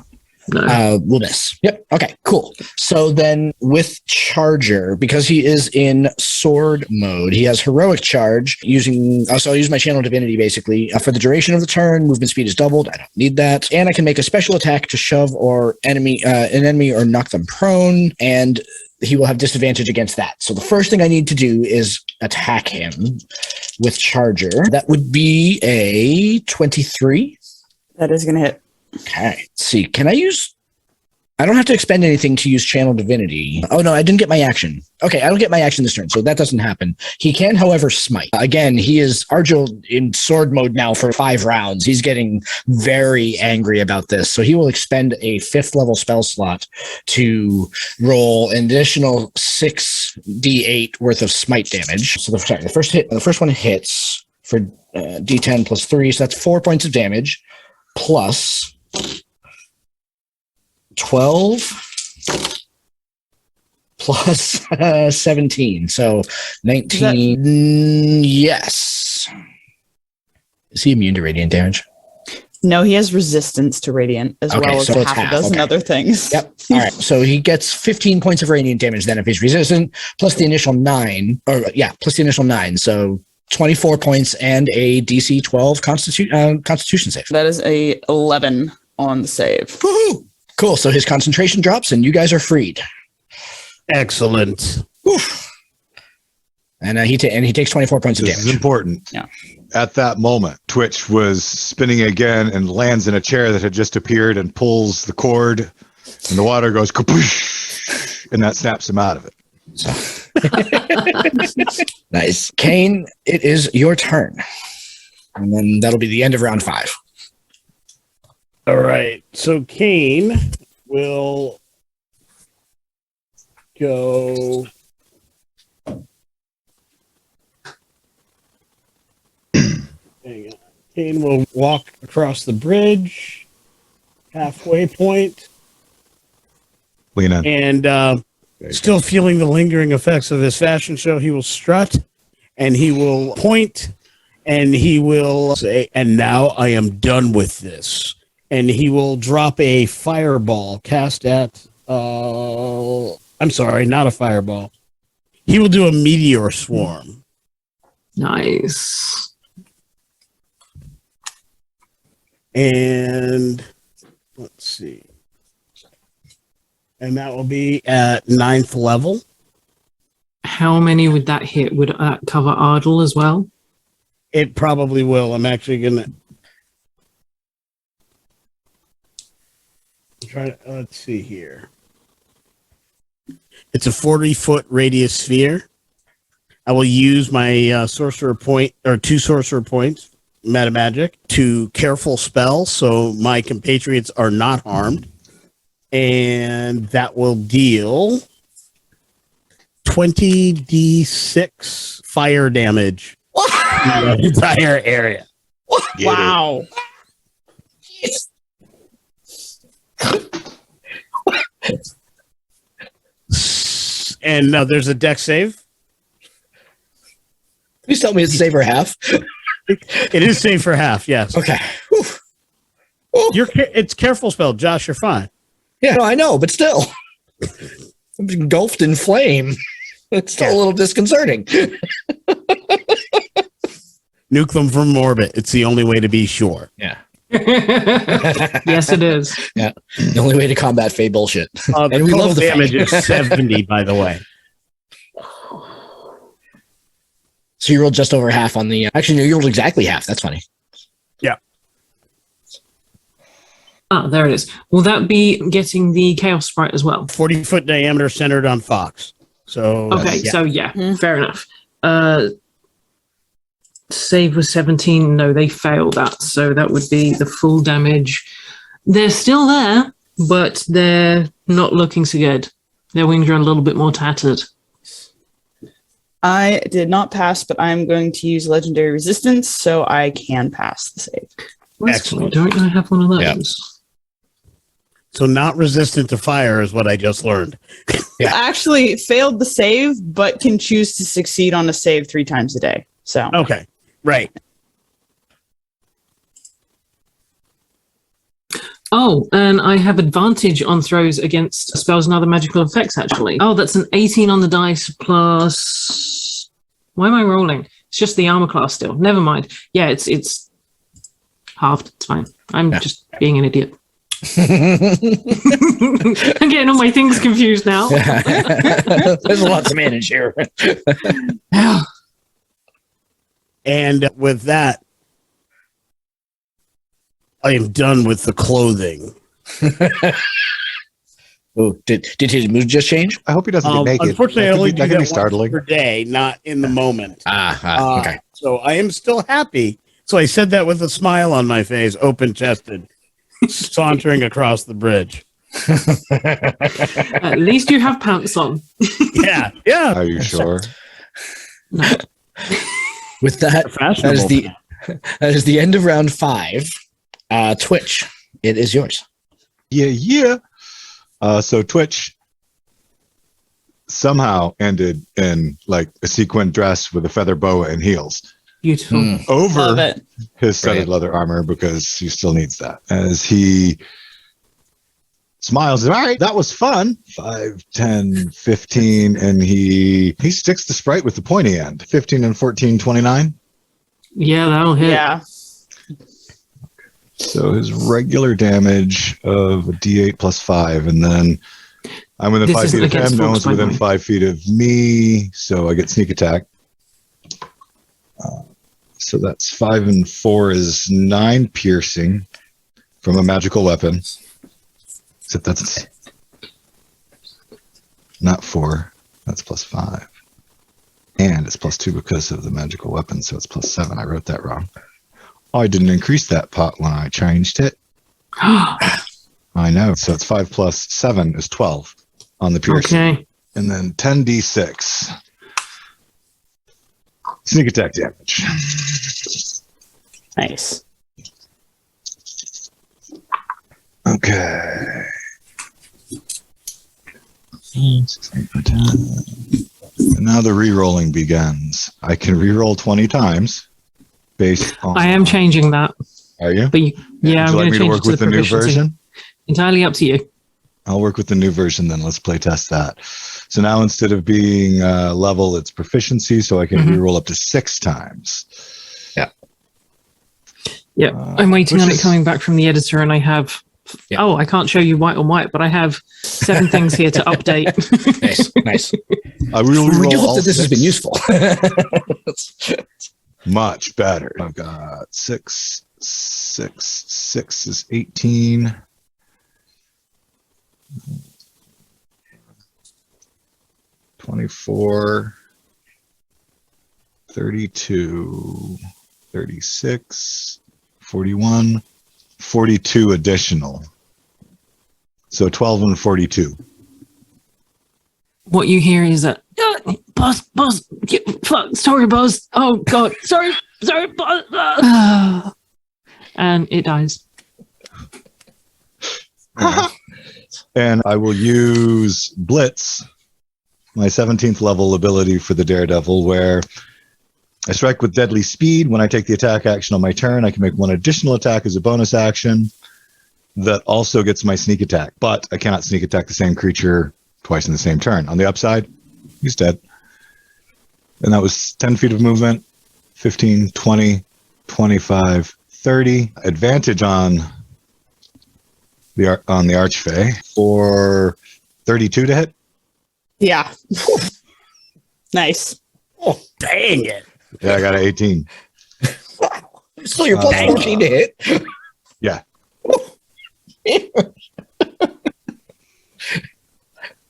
no. We'll miss. Yep. Okay, cool. So then with Charger, because he is in sword mode, he has heroic charge using, so I'll use my channel divinity basically. For the duration of the turn, movement speed is doubled. I don't need that. And I can make a special attack to shove an enemy or knock them prone, and he will have disadvantage against that. So the first thing I need to do is attack him with Charger. That would be a 23. That is going to hit. Okay. Let's see. I don't have to expend anything to use channel divinity. Oh no, I didn't get my action. Okay, I don't get my action this turn, so that doesn't happen. He can, however, smite. Again, he is Arjul in sword mode now for 5 rounds. He's getting very angry about this. So he will expend a 5th level spell slot to roll an additional 6d8 worth of smite damage. So the first one hits for d10 plus 3, so that's 4 points of damage plus 12 plus 17, so 19. Yes. Is he immune to radiant damage? No, he has resistance to radiant as Okay, well as so it's half a half, dozen okay. other things. Yep. All right. So he gets 15 points of radiant damage then if he's resistant, plus the initial 9. So 24 points and a DC 12 Constitution save. That is a 11 on the save. Woohoo! Cool. So his concentration drops, and you guys are freed. Excellent. Oof. And he takes 24 points of This damage. is important. Yeah. At that moment, Twitch was spinning again and lands in a chair that had just appeared and pulls the cord, and the water goes kapoosh, and that snaps him out of it. Nice. Kane, it is your turn. And then that'll be the end of round 5. All right. So Kane will go. Hang on. Kane will walk across the bridge, halfway point, Lean in. and still feeling the lingering effects of this fashion show, he will strut and he will point and he will say, "And now I am done with this." And he will drop a fireball cast at, I'm sorry, not a fireball. He will do a meteor swarm. Nice. And let's see. And that will be at 9th level. How many would that hit? Would that cover Ardul as well? It probably will. I'm actually going to try to, let's see here. It's a 40-foot radius sphere. I will use my sorcerer point, or 2 sorcerer points, meta magic, to careful spell, so my compatriots are not harmed. And that will deal 20d6 fire damage in the entire area. Get Wow. And now there's a deck save. Please tell me it's save or half. It is safe for half, yes. Okay. Whew. Oh, It's careful spell, Josh. You're fine. yeah, no, I know, but still. I'm engulfed in flame. It's still a little disconcerting. Nuke them from orbit. It's the only way to be sure. Yeah. Yes, it is. Yeah. The only way to combat Fey bullshit. The And we total love the damage Fey. is 70, by the way. So you rolled just over half on the. Actually, no, you rolled exactly half. That's funny. Yeah. Ah, there it is. Will that be getting the Chaos Sprite as well? 40-foot diameter centered on Fox. So Okay, yeah. so yeah, fair enough. Save was 17. No, they failed that. So that would be the full damage. They're still there, but they're not looking so good. Their wings are a little bit more tattered. I did not pass, but I'm going to use legendary resistance, so I can pass the save. Excellent. Don't I have one of those? Yeah. So not resistant to fire is what I just learned. Yeah. Actually, failed the save, but can choose to succeed on a save 3 times a day. So Okay, right. Oh, and I have advantage on throws against spells and other magical effects, actually. Oh, that's an 18 on the dice plus... Why am I rolling? It's just the armor class still. Never mind. Yeah, it's halved. It's fine. I'm just being an idiot. I'm getting all my things confused now. There's a lot to manage here. And with that, I am done with the clothing. Oh, did his mood just change? I hope he doesn't get naked. Unfortunately, I only do that that can be once startling. per day, not in the moment. Okay. So I am still happy. So I said that with a smile on my face, open-chested, sauntering across the bridge. At least you have pants on. Yeah. Are you sure? No. With that, that is the end of round 5. Twitch, it is yours. Yeah. So Twitch somehow ended in like a sequin dress with a feather boa and heels Beautiful. love over it. his studded leather armor because he still needs that. As he smiles, all right, that was fun. 5, 10, 15, and he sticks the sprite with the pointy end. 15 and 14, 29. Yeah, that'll hit. Yeah. So his regular damage of a D8 plus 5, and then I'm within This 5 isn't feet of against him. No folks, one's by the within way. 5 feet of me, so I get sneak attack. So that's 5 and 4 is 9 piercing from a magical weapon. Except that's not 4. That's plus 5. And it's plus 2 because of the magical weapon, so it's plus 7. I wrote that wrong. Oh, I didn't increase that pot when I changed it. I know. So it's 5 plus 7 is 12 on the piercing. Okay. And then 10d6. Sneak attack damage. Nice. Okay. 6, 8, 10. And now the re-rolling begins. I can re-roll 20 times based on... I am changing that. Are you? But yeah, I'm Would you like going to me to change work it to with the the new proficiency. version? Entirely up to you. I'll work with the new version then. Let's play test that. So now instead of being level, it's proficiency, so I can re-roll up to 6 times. Yeah, I'm waiting which on it is- coming back from the editor, and I have. Yeah. Oh, I can't show you white on white, but I have 7 things here to update. Nice. I will We re-roll do hope all that this has been 6. useful. Much better. I've got 6 is 18. 24, 32, 36, 41, 42 additional. So 12 and 42. What you hear is that, Buzz, fuck, sorry, Buzz. Oh, God, sorry, Buzz. And it dies. And I will use Blitz my 17th level ability for the Daredevil, where I strike with deadly speed. When I take the attack action on my turn, I can make one additional attack as a bonus action. That also gets my sneak attack, but I cannot sneak attack the same creature twice in the same turn. On the upside, he's dead. And that was 10 feet of movement, 15, 20, 25, 30. Advantage on the Arch Fey for 32 to hit. Yeah. Nice. Oh, dang it. Yeah, I got an 18. Still, you're plus 14 to hit. Yeah.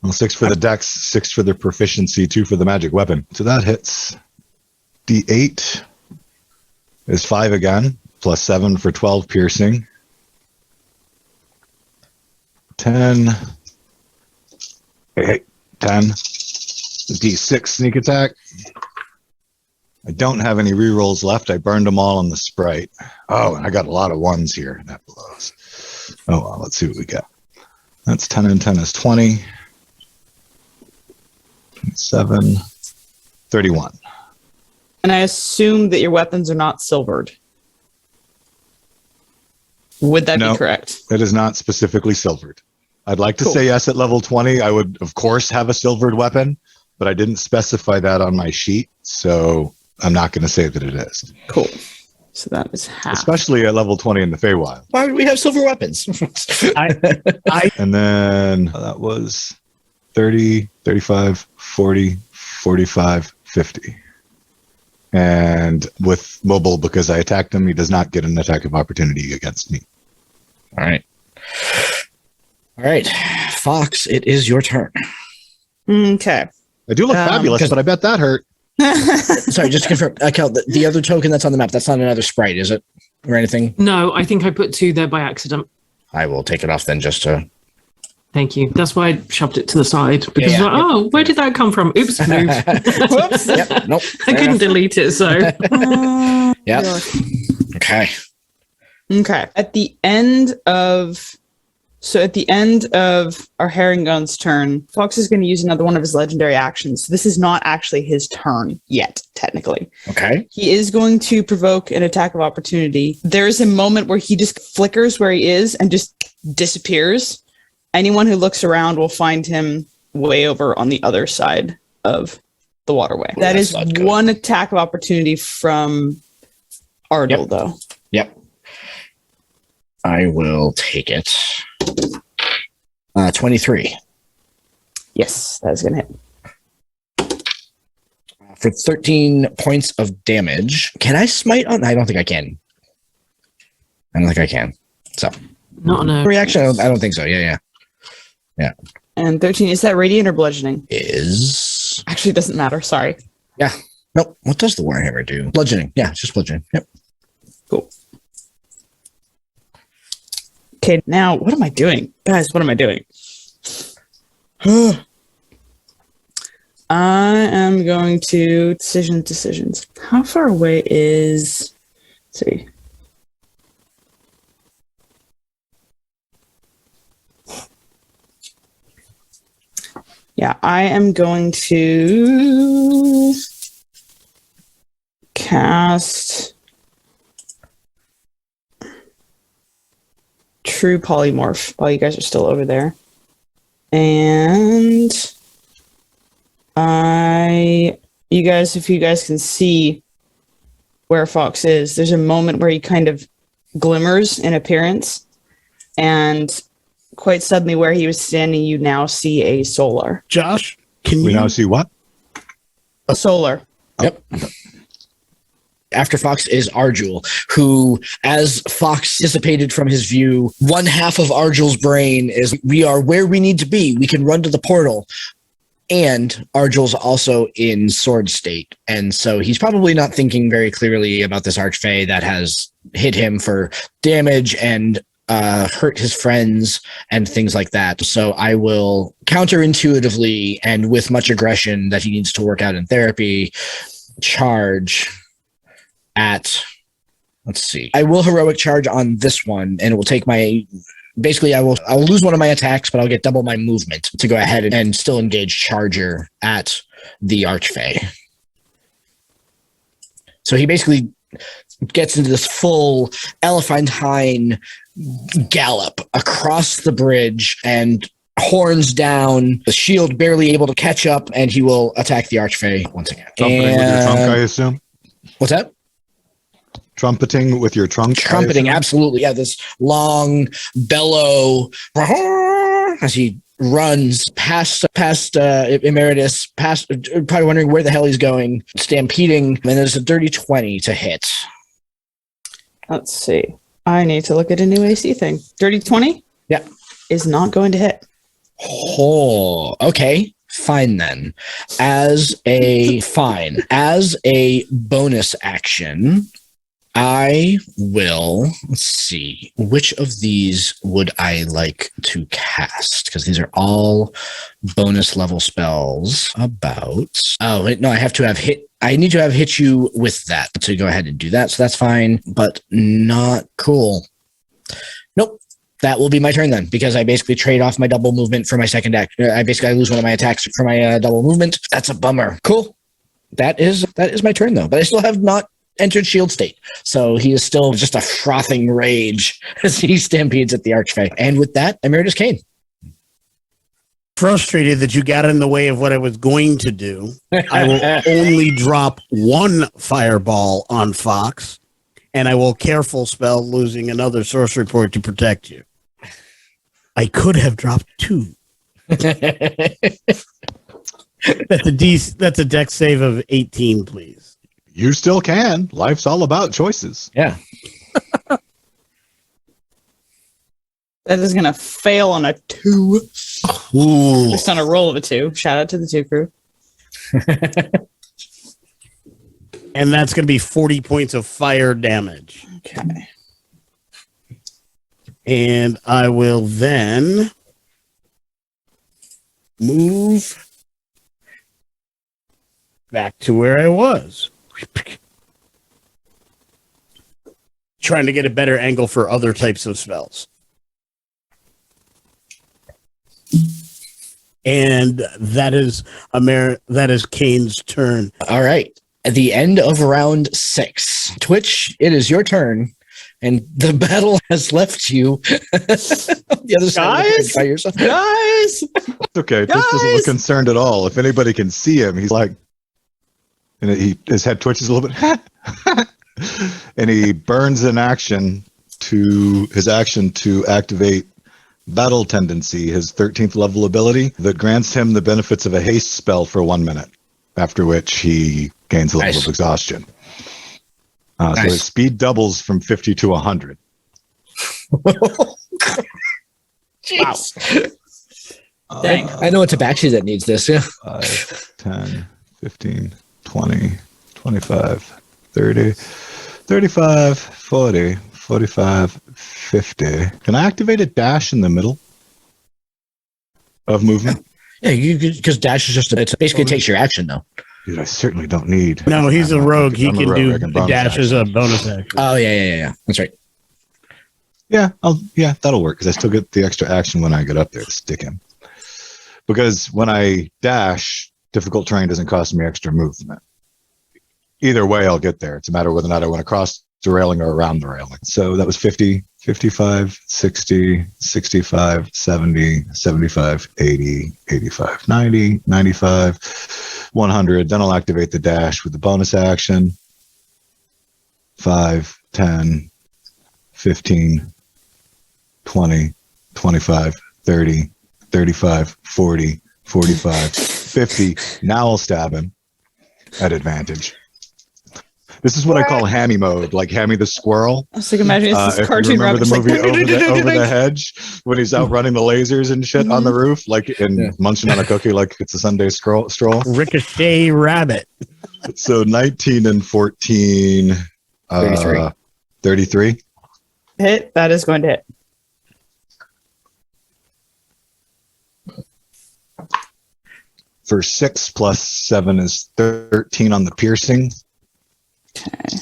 Well, 6 for the dex, 6 for the proficiency, 2 for the magic weapon. So that hits. D8 is 5 again, plus 7 for 12 piercing. 10. 10. D6 sneak attack. I don't have any rerolls left. I burned them all on the sprite. Oh, and I got a lot of ones here. That blows. Oh, well, let's see what we got. That's 10 and 10 is 20. 7, 31. And I assume that your weapons are not silvered. Would that be correct? It is not specifically silvered. I'd like to Cool. say yes at level 20. I would, of course, have a silvered weapon, but I didn't specify that on my sheet, so I'm not going to say that it is. Cool. So that is half. Especially at level 20 in the Feywild. Why would we have silver weapons? And then that was 30, 35, 40, 45, 50. And with mobile, because I attacked him, he does not get an attack of opportunity against me. All right. All right. Fox, it is your turn. Okay. I do look fabulous, but I bet that hurt. Sorry, just to confirm, Kel, the other token that's on the map, that's not another sprite, is it? Or anything? No, I think I put 2 there by accident. I will take it off then just to... Thank you. That's why I shoved it to the side because Yeah, where did that come from? Oops, move. Whoops. Yep. Nope. I couldn't delete it, so Yep. Okay. Okay. At the end of our Herringgun's turn, Fox is going to use another one of his legendary actions. This is not actually his turn yet, technically. Okay. He is going to provoke an attack of opportunity. There is a moment where he just flickers where he is and just disappears. Anyone who looks around will find him way over on the other side of the waterway. That is one attack of opportunity from Ardul, though. Yep. I will take it. 23. Yes, that is going to hit. For 13 points of damage. Can I smite on? I don't think I can. So. not on a Reaction? I don't think so. Yeah. And 13, is that radiant or bludgeoning? Is... Actually, it doesn't matter. Sorry. Yeah. Nope. What does the Warhammer do? Bludgeoning. Yeah, it's just bludgeoning. Yep. Cool. Okay, now what am I doing? Guys, what am I doing? I am going to decisions. How far away is... Let's see. Yeah, I am going to cast True Polymorph while you guys are still over there. And if you guys can see where Fox is, there's a moment where he kind of glimmers in appearance, and quite suddenly where he was standing, you now see a solar. Josh, can We you now see what? A solar. Yep. After Fox is Ardul, who, as Fox dissipated from his view, one half of Ardul's brain is, we are where we need to be. We can run to the portal. And Ardul's also in sword state. And so he's probably not thinking very clearly about this Arch Fey that has hit him for damage and hurt his friends and things like that. So I will counterintuitively and with much aggression that he needs to work out in therapy, charge at let's see. I will heroic charge on this one, and it will take my. Basically, I'll lose one of my attacks, but I'll get double my movement to go ahead and still engage Charger at the Arch Fey. So he basically gets into this full elephantine gallop across the bridge and horns down, the shield barely able to catch up, and he will attack the Arch Fey once again. Trumpeting with your trunk, I assume? What's that? Trumpeting with your trunk? Trumpeting, absolutely. Yeah, this long bellow as he runs past Emeritus, probably wondering where the hell he's going, stampeding, and there's a dirty 20 to hit. Let's see. I need to look at a new AC thing. Dirty 20? Yeah. Is not going to hit. Oh, okay. Fine then. As a bonus action, I will, let's see, which of these would I like to cast? Because these are all bonus level spells I need to have hit you with that to go ahead and do that. So that's fine, but not cool. Nope. That will be my turn then, because I basically trade off my double movement for my second act. I lose one of my attacks for my double movement. That's a bummer. Cool. That is my turn though, but I still have not entered shield state. So he is still just a frothing rage as he stampedes at the Arch Fey. And with that, Emeritus Kane. Frustrated that you got in the way of what I was going to do, I will only drop one fireball on Fox, and I will careful spell losing another sorcery point to protect you. I could have dropped two. That's a dex save of 18, please. You still can. Life's all about choices. Yeah. That is going to fail on a 2. Ooh. Just on a roll of a 2. Shout out to the 2 crew. And that's going to be 40 points of fire damage. Okay. And I will then move back to where I was. Trying to get a better angle for other types of spells. And that is Kane's turn. All right. At the end of round 6, Twitch, it is your turn. And the battle has left you on the other side of the bridge by yourself. Guys! It's okay. This doesn't look concerned at all. If anybody can see him, he's like, and his head twitches a little bit. And he burns his action to activate Battle Tendency, his 13th level ability that grants him the benefits of a haste spell for 1 minute, after which he gains a level of exhaustion. So his speed doubles from 50 to 100. Jeez. Wow. Dang. I know a tabaxi that needs this. Yeah. 5, 10, 15, 20, 25, 30, 35, 40, 45, 50. Can I activate a dash in the middle of movement? Yeah, because dash is just basically takes your action though. Dude, I certainly don't need. No, he's a rogue. He I'm a can rogue. do I can the bonus dash as a action. bonus action. Oh yeah. That's right. Yeah, that'll work because I still get the extra action when I get up there to stick him. Because when I dash, difficult terrain doesn't cost me extra movement. Either way, I'll get there. It's a matter of whether or not I want to cross the railing or around the railing. So that was 50, 55, 60, 65, 70, 75, 80, 85, 90, 95, 100. Then I'll activate the dash with the bonus action. 5, 10, 15, 20, 25, 30, 35, 40, 45, 50. Now I'll stab him at advantage. This is what I call hammy mode, like Hammy the Squirrel. I was like, imagine it's this If cartoon you remember rabbit. the movie Like, over the Hedge when he's out running the lasers and shit on the roof, like and munching on a cookie like it's a Sunday stroll. Ricochet rabbit. So 19 and 14, 33. 33. hit. That is going to hit. For 6 plus 7 is 13 on the piercing. Okay.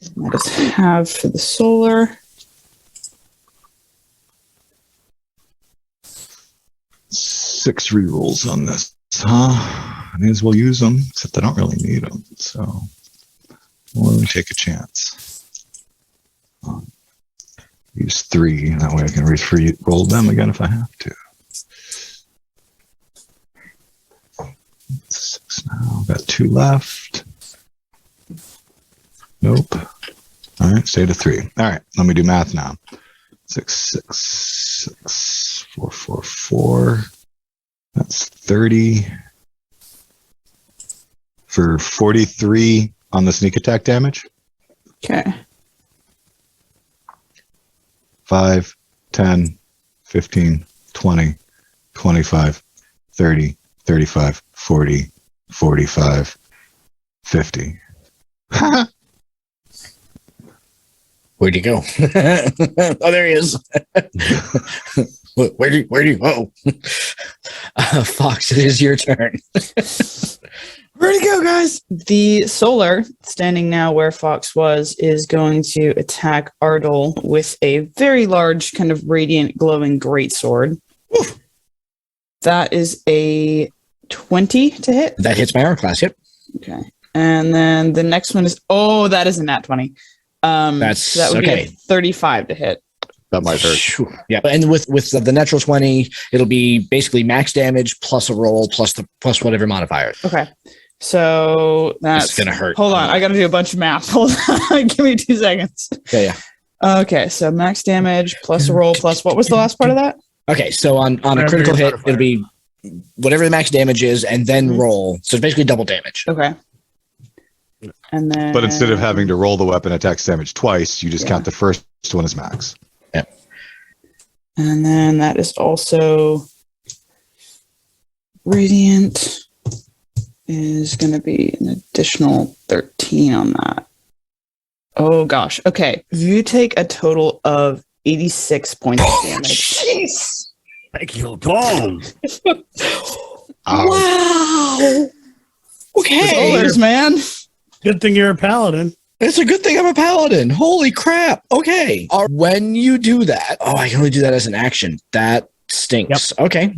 That is half for the solar. Six rerolls on this, huh? I may as well use them, except I don't really need them. So we'll take a chance. Use 3. That way I can re-roll them again if I have to. 6 now. Got 2 left. Nope. All right, stay to 3. All right, let me do math now. 6, 6, 6, 4, 4, 4. That's 30 for 43 on the sneak attack damage. Okay. 5, 10, 15, 20, 25, 30, 35, 40, 45, 50. Where'd he go? Oh, there he is. Where do you go? Fox, it is your turn. Where'd he go, guys? The solar, standing now where Fox was, is going to attack Ardul with a very large, kind of radiant, glowing greatsword. That is a 20 to hit. That hits my armor class, yep. Okay. And then the next one is, that is a nat 20. That's that would okay. be a 35 to hit. That might hurt. Yeah, and with the natural 20, it'll be basically max damage plus a roll plus whatever modifier. Okay. So that's gonna hurt. Hold on, I got to do a bunch of math. Hold on, give me 2 seconds. Yeah. Okay, so max damage plus a roll plus what was the last part of that? Okay, so on a critical hit, it'll be whatever the max damage is, and then roll. So it's basically double damage. Okay. And then, But instead of having to roll the weapon attacks damage twice, you just count the first one as max. Yeah. And then that is also radiant. Is going to be an additional 13 on that. Oh gosh. Okay. You take a total of 86 points of damage. Jeez. Thank you, Tom. Wow. Okay. Solars, man. Good thing you're a paladin. It's a good thing I'm a paladin. Holy crap. Okay. When you do that, I can only do that as an action. That stinks. Yep. Okay.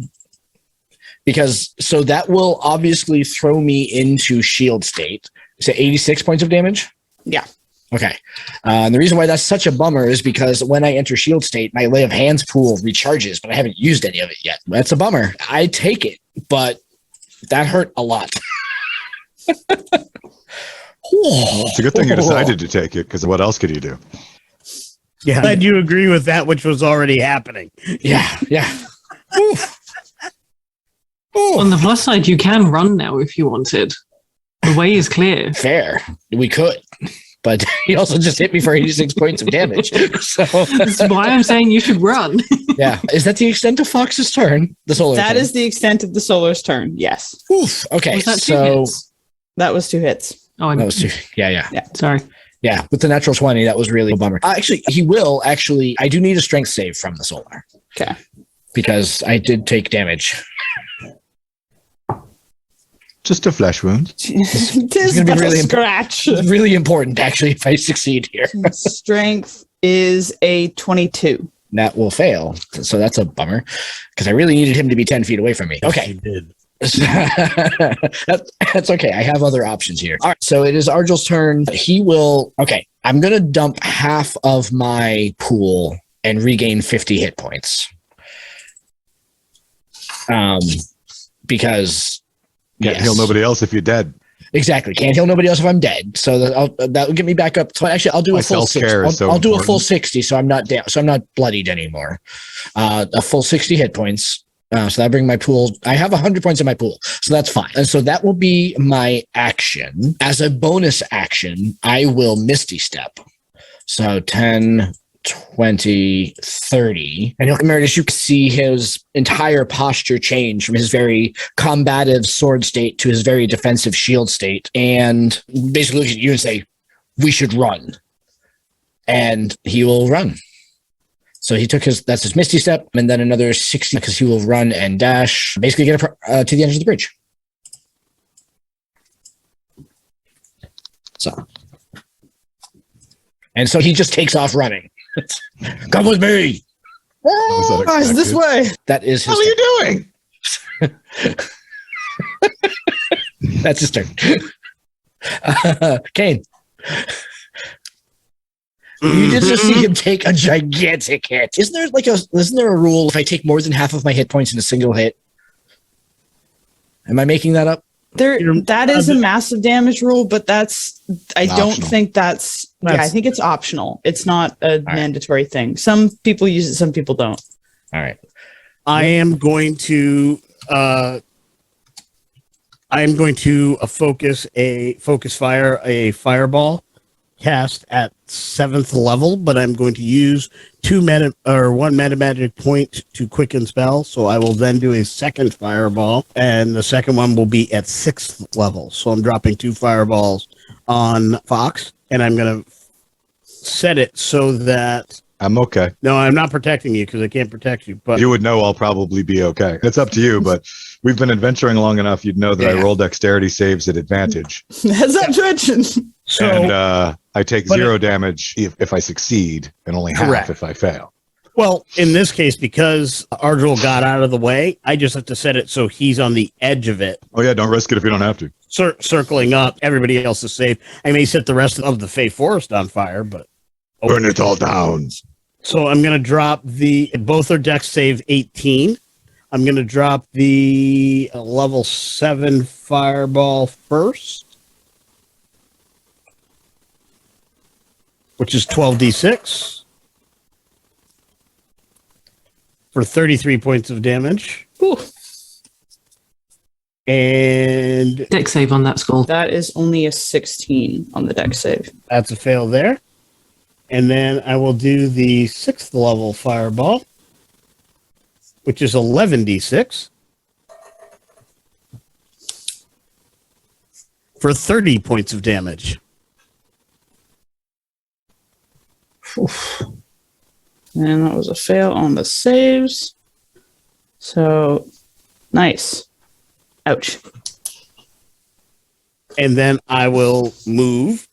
Because so that will obviously throw me into shield state. Is it 86 points of damage? Yeah. Okay. And the reason why that's such a bummer is because when I enter shield state, my lay of hands pool recharges, but I haven't used any of it yet. That's a bummer. I take it, but that hurt a lot. It's a good thing you decided to take it, because what else could you do? Yeah, glad you agree with that, which was already happening. Yeah. On the plus side, you can run now if you wanted. The way is clear. Fair. We could. But he also just hit me for 86 points of damage. So that's why I'm saying you should run. Yeah. Is that the extent of Fox's turn? The solar That turn? is the extent of the solar's turn. Yes. Oof. Okay. Was that 2 hits? That was 2 hits. Oh, I that was 2. Yeah. Sorry. Yeah. With the natural 20, that was really a bummer. Actually, I do need a strength save from the solar. Okay. Because I did take damage. Just a flesh wound. Tis but really a scratch. Really important, actually, if I succeed here. Strength is a 22. That will fail. So that's a bummer, because I really needed him to be 10 feet away from me. Okay. You did. That's okay. I have other options here. All right. So it is Ardul's turn. He will. Okay. I'm going to dump half of my pool and regain 50 hit points. Because. Can't heal nobody else if you're dead. Exactly. Can't heal nobody else if I'm dead. So that will get me back up. So actually, I'll do a full 60. I'll do a full 60, so I'm not down. So I'm not bloodied anymore. A full 60 hit points. So that bring my pool. I have 100 points in my pool, so that's fine. And so that will be my action. As a bonus action, I will Misty Step. So 10, 20, 30. And Emeritus, you can see his entire posture change from his very combative sword state to his very defensive shield state. And basically look at you and say, we should run. And he will run. So he took that's his Misty Step, and then another 60 because he will run and dash, basically get to the edge of the bridge. So And so he just takes off running. Come with me. Was that Guys, this way. That is his What are you doing? That's his turn. Kane. You did just see him take a gigantic hit. Isn't there a rule if I take more than half of my hit points in a single hit? Am I making that up? That is a massive damage rule, but I don't Optional. think I think it's optional. It's not a mandatory thing. Some people use it, some people don't. All right. I am going to focus fire a fireball cast at 7th level, but I'm going to use one meta magic point to quicken spell. So I will then do a second fireball, and the second one will be at 6th level. So I'm dropping 2 fireballs on Fox, and I'm going to set it so that I'm okay. no, I'm not protecting you because I can't protect you. But You would know I'll probably be okay. It's up to you, but we've been adventuring long enough. You'd know that I roll dexterity saves at advantage. As I mentioned. so And I take 0 damage if I succeed and only half Correct. if I fail. well, in this case, because Ardul got out of the way, I just have to set it so he's on the edge of it, Oh, yeah, don't risk it if you don't have to. circling up. Everybody else is safe. I may set the rest of the Fey Forest on fire, but Burn it all down. so I'm going to drop both are dex save 18. I'm going to drop the level 7 fireball first, which is 12d6 for 33 points of damage. Ooh, And Deck save on that skull. that is only a 16 on the deck save. that's a fail there. And then I will do the 6th level fireball, which is 11d6 for 30 points of damage. And that was a fail on the saves. So, nice. Ouch. And then I will move.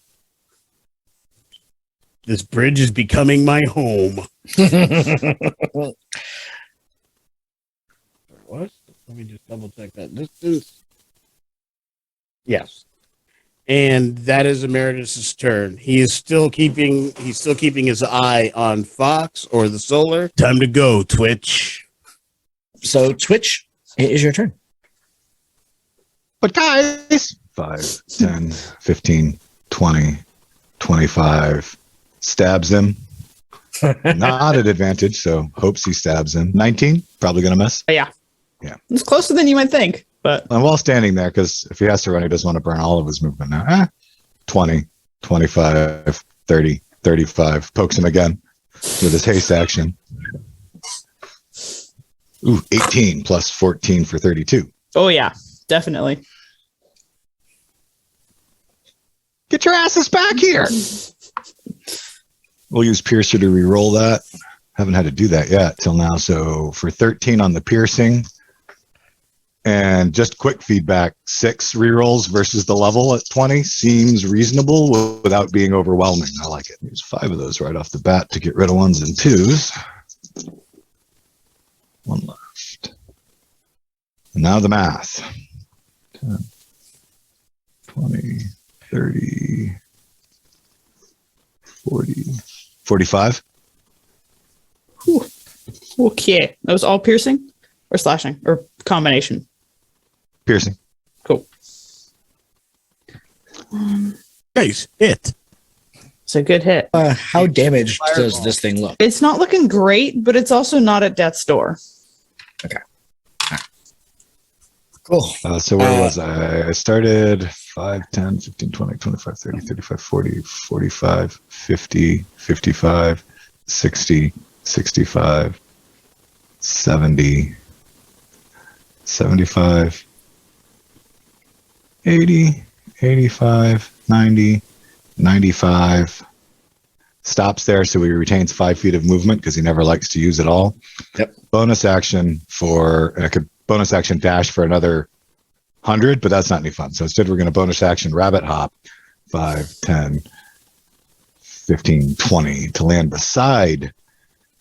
This bridge is becoming my home. What? Let me just double check that distance. Yes. And that is Emeritus's turn. He's still keeping his eye on Fox or the Solar. Time to go, Twitch. So Twitch, it is your turn. But guys, 5, 10, 15, 20, 25. Stabs him. Not at advantage, so hopes he stabs him. 19, probably going to miss. Yeah. Yeah. It's closer than you might think, but And while standing there, because if he has to run, he doesn't want to burn all of his movement now. 20, 25, 30, 35. Pokes him again with his haste action. Ooh, 18 plus 14 for 32. oh yeah, definitely. Get your asses back here. We'll use Piercer to re-roll that. Haven't had to do that yet till now. So for 13 on the piercing, and just quick feedback, 6 re-rolls versus the level at 20 seems reasonable without being overwhelming. I like it. Use 5 of those right off the bat to get rid of 1s and 2s. 1 left. And now the math. 10, 20, 30, 40, 45. Whew. Okay. That was all piercing or slashing or combination? Piercing. Cool. Nice hit. It's a good hit. How damaged does this thing look? It's not looking great, but it's also not at death's door. Cool. So where was I? I started 5, 10, 15, 20, 25, 30, 35, 40, 45, 50, 55, 60, 65, 70, 75, 80, 85, 90, 95. Stops there, so he retains 5 feet of movement because he never likes to use it all. Yep. Bonus action I could bonus action dash for another 100, but that's not any fun. So instead, we're going to bonus action rabbit hop 5, 10, 15, 20 to land beside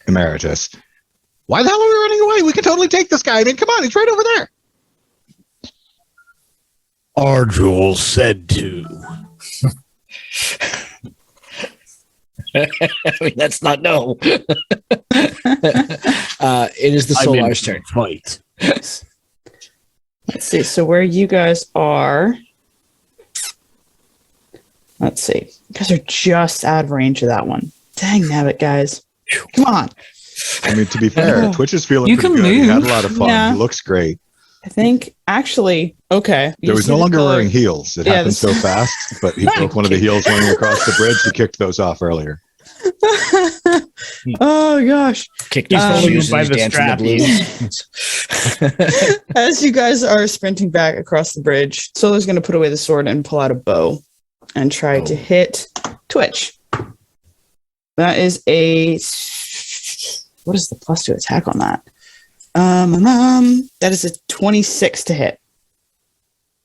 Emeritus. Why the hell are we running away? We can totally take this guy. I mean, come on, he's right over there. Ardul said to. I mean, that's not no. It is the Solar's turn. Fight. Let's see. So where you guys are, let's see. You guys are just out of range of that one. Dang nabbit, guys. Come on. I mean, to be fair, Twitch is feeling You pretty can good. He move. had a lot of fun. Yeah. He looks great. I think actually, okay. There was no longer wearing heels. It happened this- so fast, but he broke one of the heels running across the bridge. He kicked those off earlier. Oh gosh. Kicked He's his holding shoes him by and he's the dancing the blues. As you guys are sprinting back across the bridge, Solar's going to put away the sword and pull out a bow and try to hit Twitch. That is what is the +2 attack on that? That is a 26 to hit.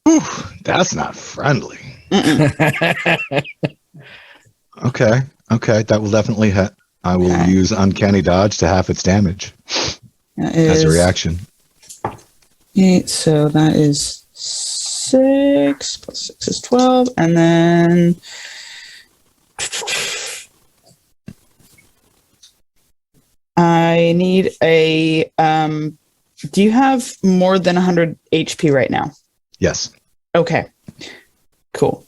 Whew, that's not friendly. Okay, that will definitely hit. I will use Uncanny Dodge to half its damage as a reaction. 8, so that is 6 plus 6 is 12, and then I need a do you have more than 100 HP right now? Yes. Okay. Cool.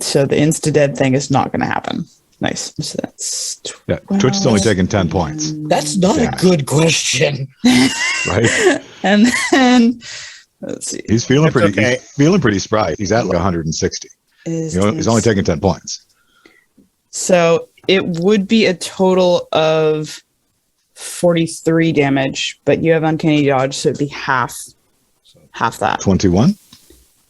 So the insta-dead thing is not going to happen. Nice. So that's 12. Yeah. Twitch is only taking 10 points, That's not a good question. right? And then let's see. He's feeling That's pretty. okay. He's feeling pretty spry. He's at like 160. Is He's only taking 10 points. So it would be a total of 43 damage, but you have uncanny dodge, so it'd be half that. 21.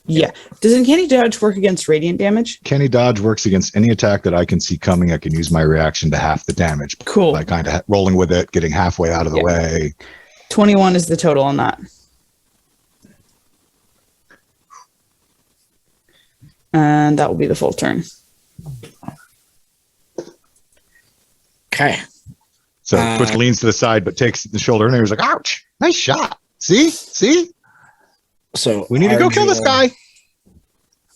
Yeah. Does uncanny dodge work against radiant damage? Canny Dodge works against any attack that I can see coming. I can use my reaction to half the damage Cool. by kind of rolling with it, getting halfway out of the Yeah. way. 21 is the total on that. And that will be the full turn. Okay. So Twitch leans to the side, but takes the shoulder, and he was like, "Ouch! Nice shot. See? So We need to go kill this guy.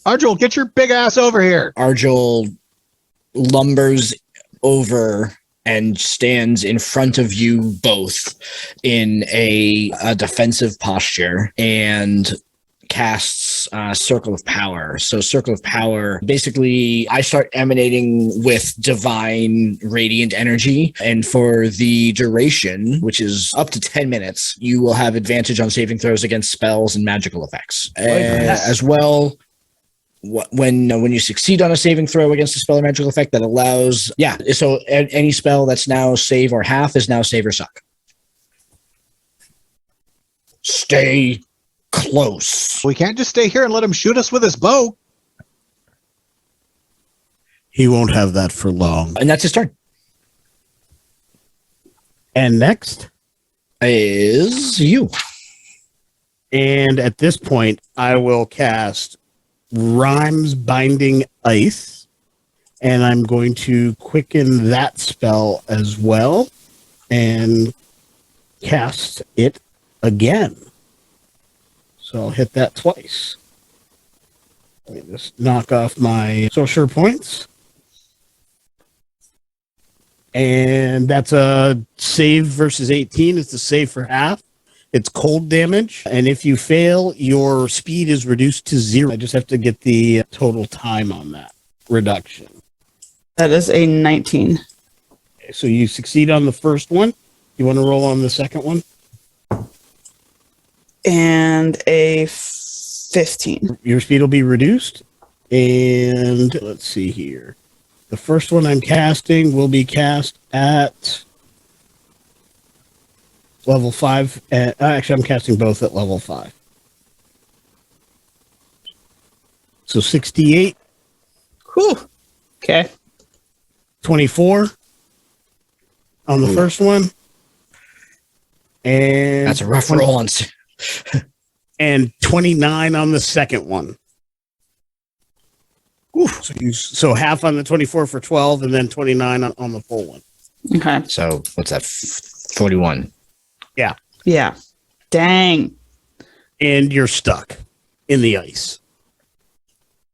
Ardul, get your big ass over here." Ardul lumbers over and stands in front of you both in a defensive posture and casts Circle of Power. So Circle of Power, basically I start emanating with divine radiant energy, and for the duration, which is up to 10 minutes, you will have advantage on saving throws against spells and magical effects. As well, when you succeed on a saving throw against a spell or magical effect, that allows so any spell that's now save or half is now save or suck. Stay close. We can't just stay here and let him shoot us with his bow. He won't have that for long. And that's his turn. And next, Is you. and at this point, I will cast Rhymes Binding Ice, and I'm going to quicken that spell as well and cast it again. So I'll hit that twice. Let me just knock off my sorcerer points. And that's a save versus 18. It's a save for half. It's cold damage. And if you fail, your speed is reduced to 0. I just have to get the total time on that reduction. That is a 19. Okay, so you succeed on the first one. You want to roll on the second one? And a 15. Your speed will be reduced. And let's see here. The first one I'm casting will be cast at level 5. Actually, I'm casting both at level 5. So 68, Whew. Okay. 24 on the first one. And That's a rough roll on. And 29 on the second one. So half on the 24 for 12 and then 29 on the full one. Okay. So what's that? 41. Yeah. Dang. And you're stuck in the ice.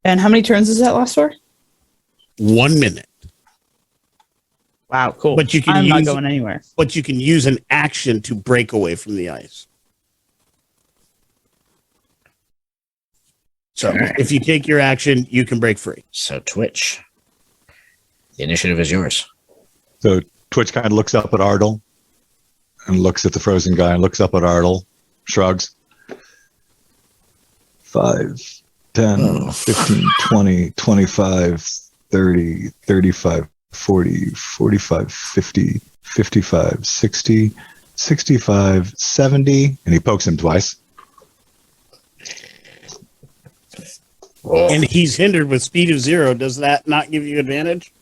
And how many turns does that last for? 1 minute. Wow, cool. But you can I'm not use- going anywhere. But you can use an action to break away from the ice. So if you take your action, you can break free. So Twitch, the initiative is yours. So Twitch kind of looks up at Ardul and looks at the frozen guy and looks up at Ardul, shrugs. 5, 10, 15, 20, 25, 30, 35, 40, 45, 50, 55, 60, 65, 70. And he pokes him twice. And he's hindered with speed of 0. Does that not give you advantage?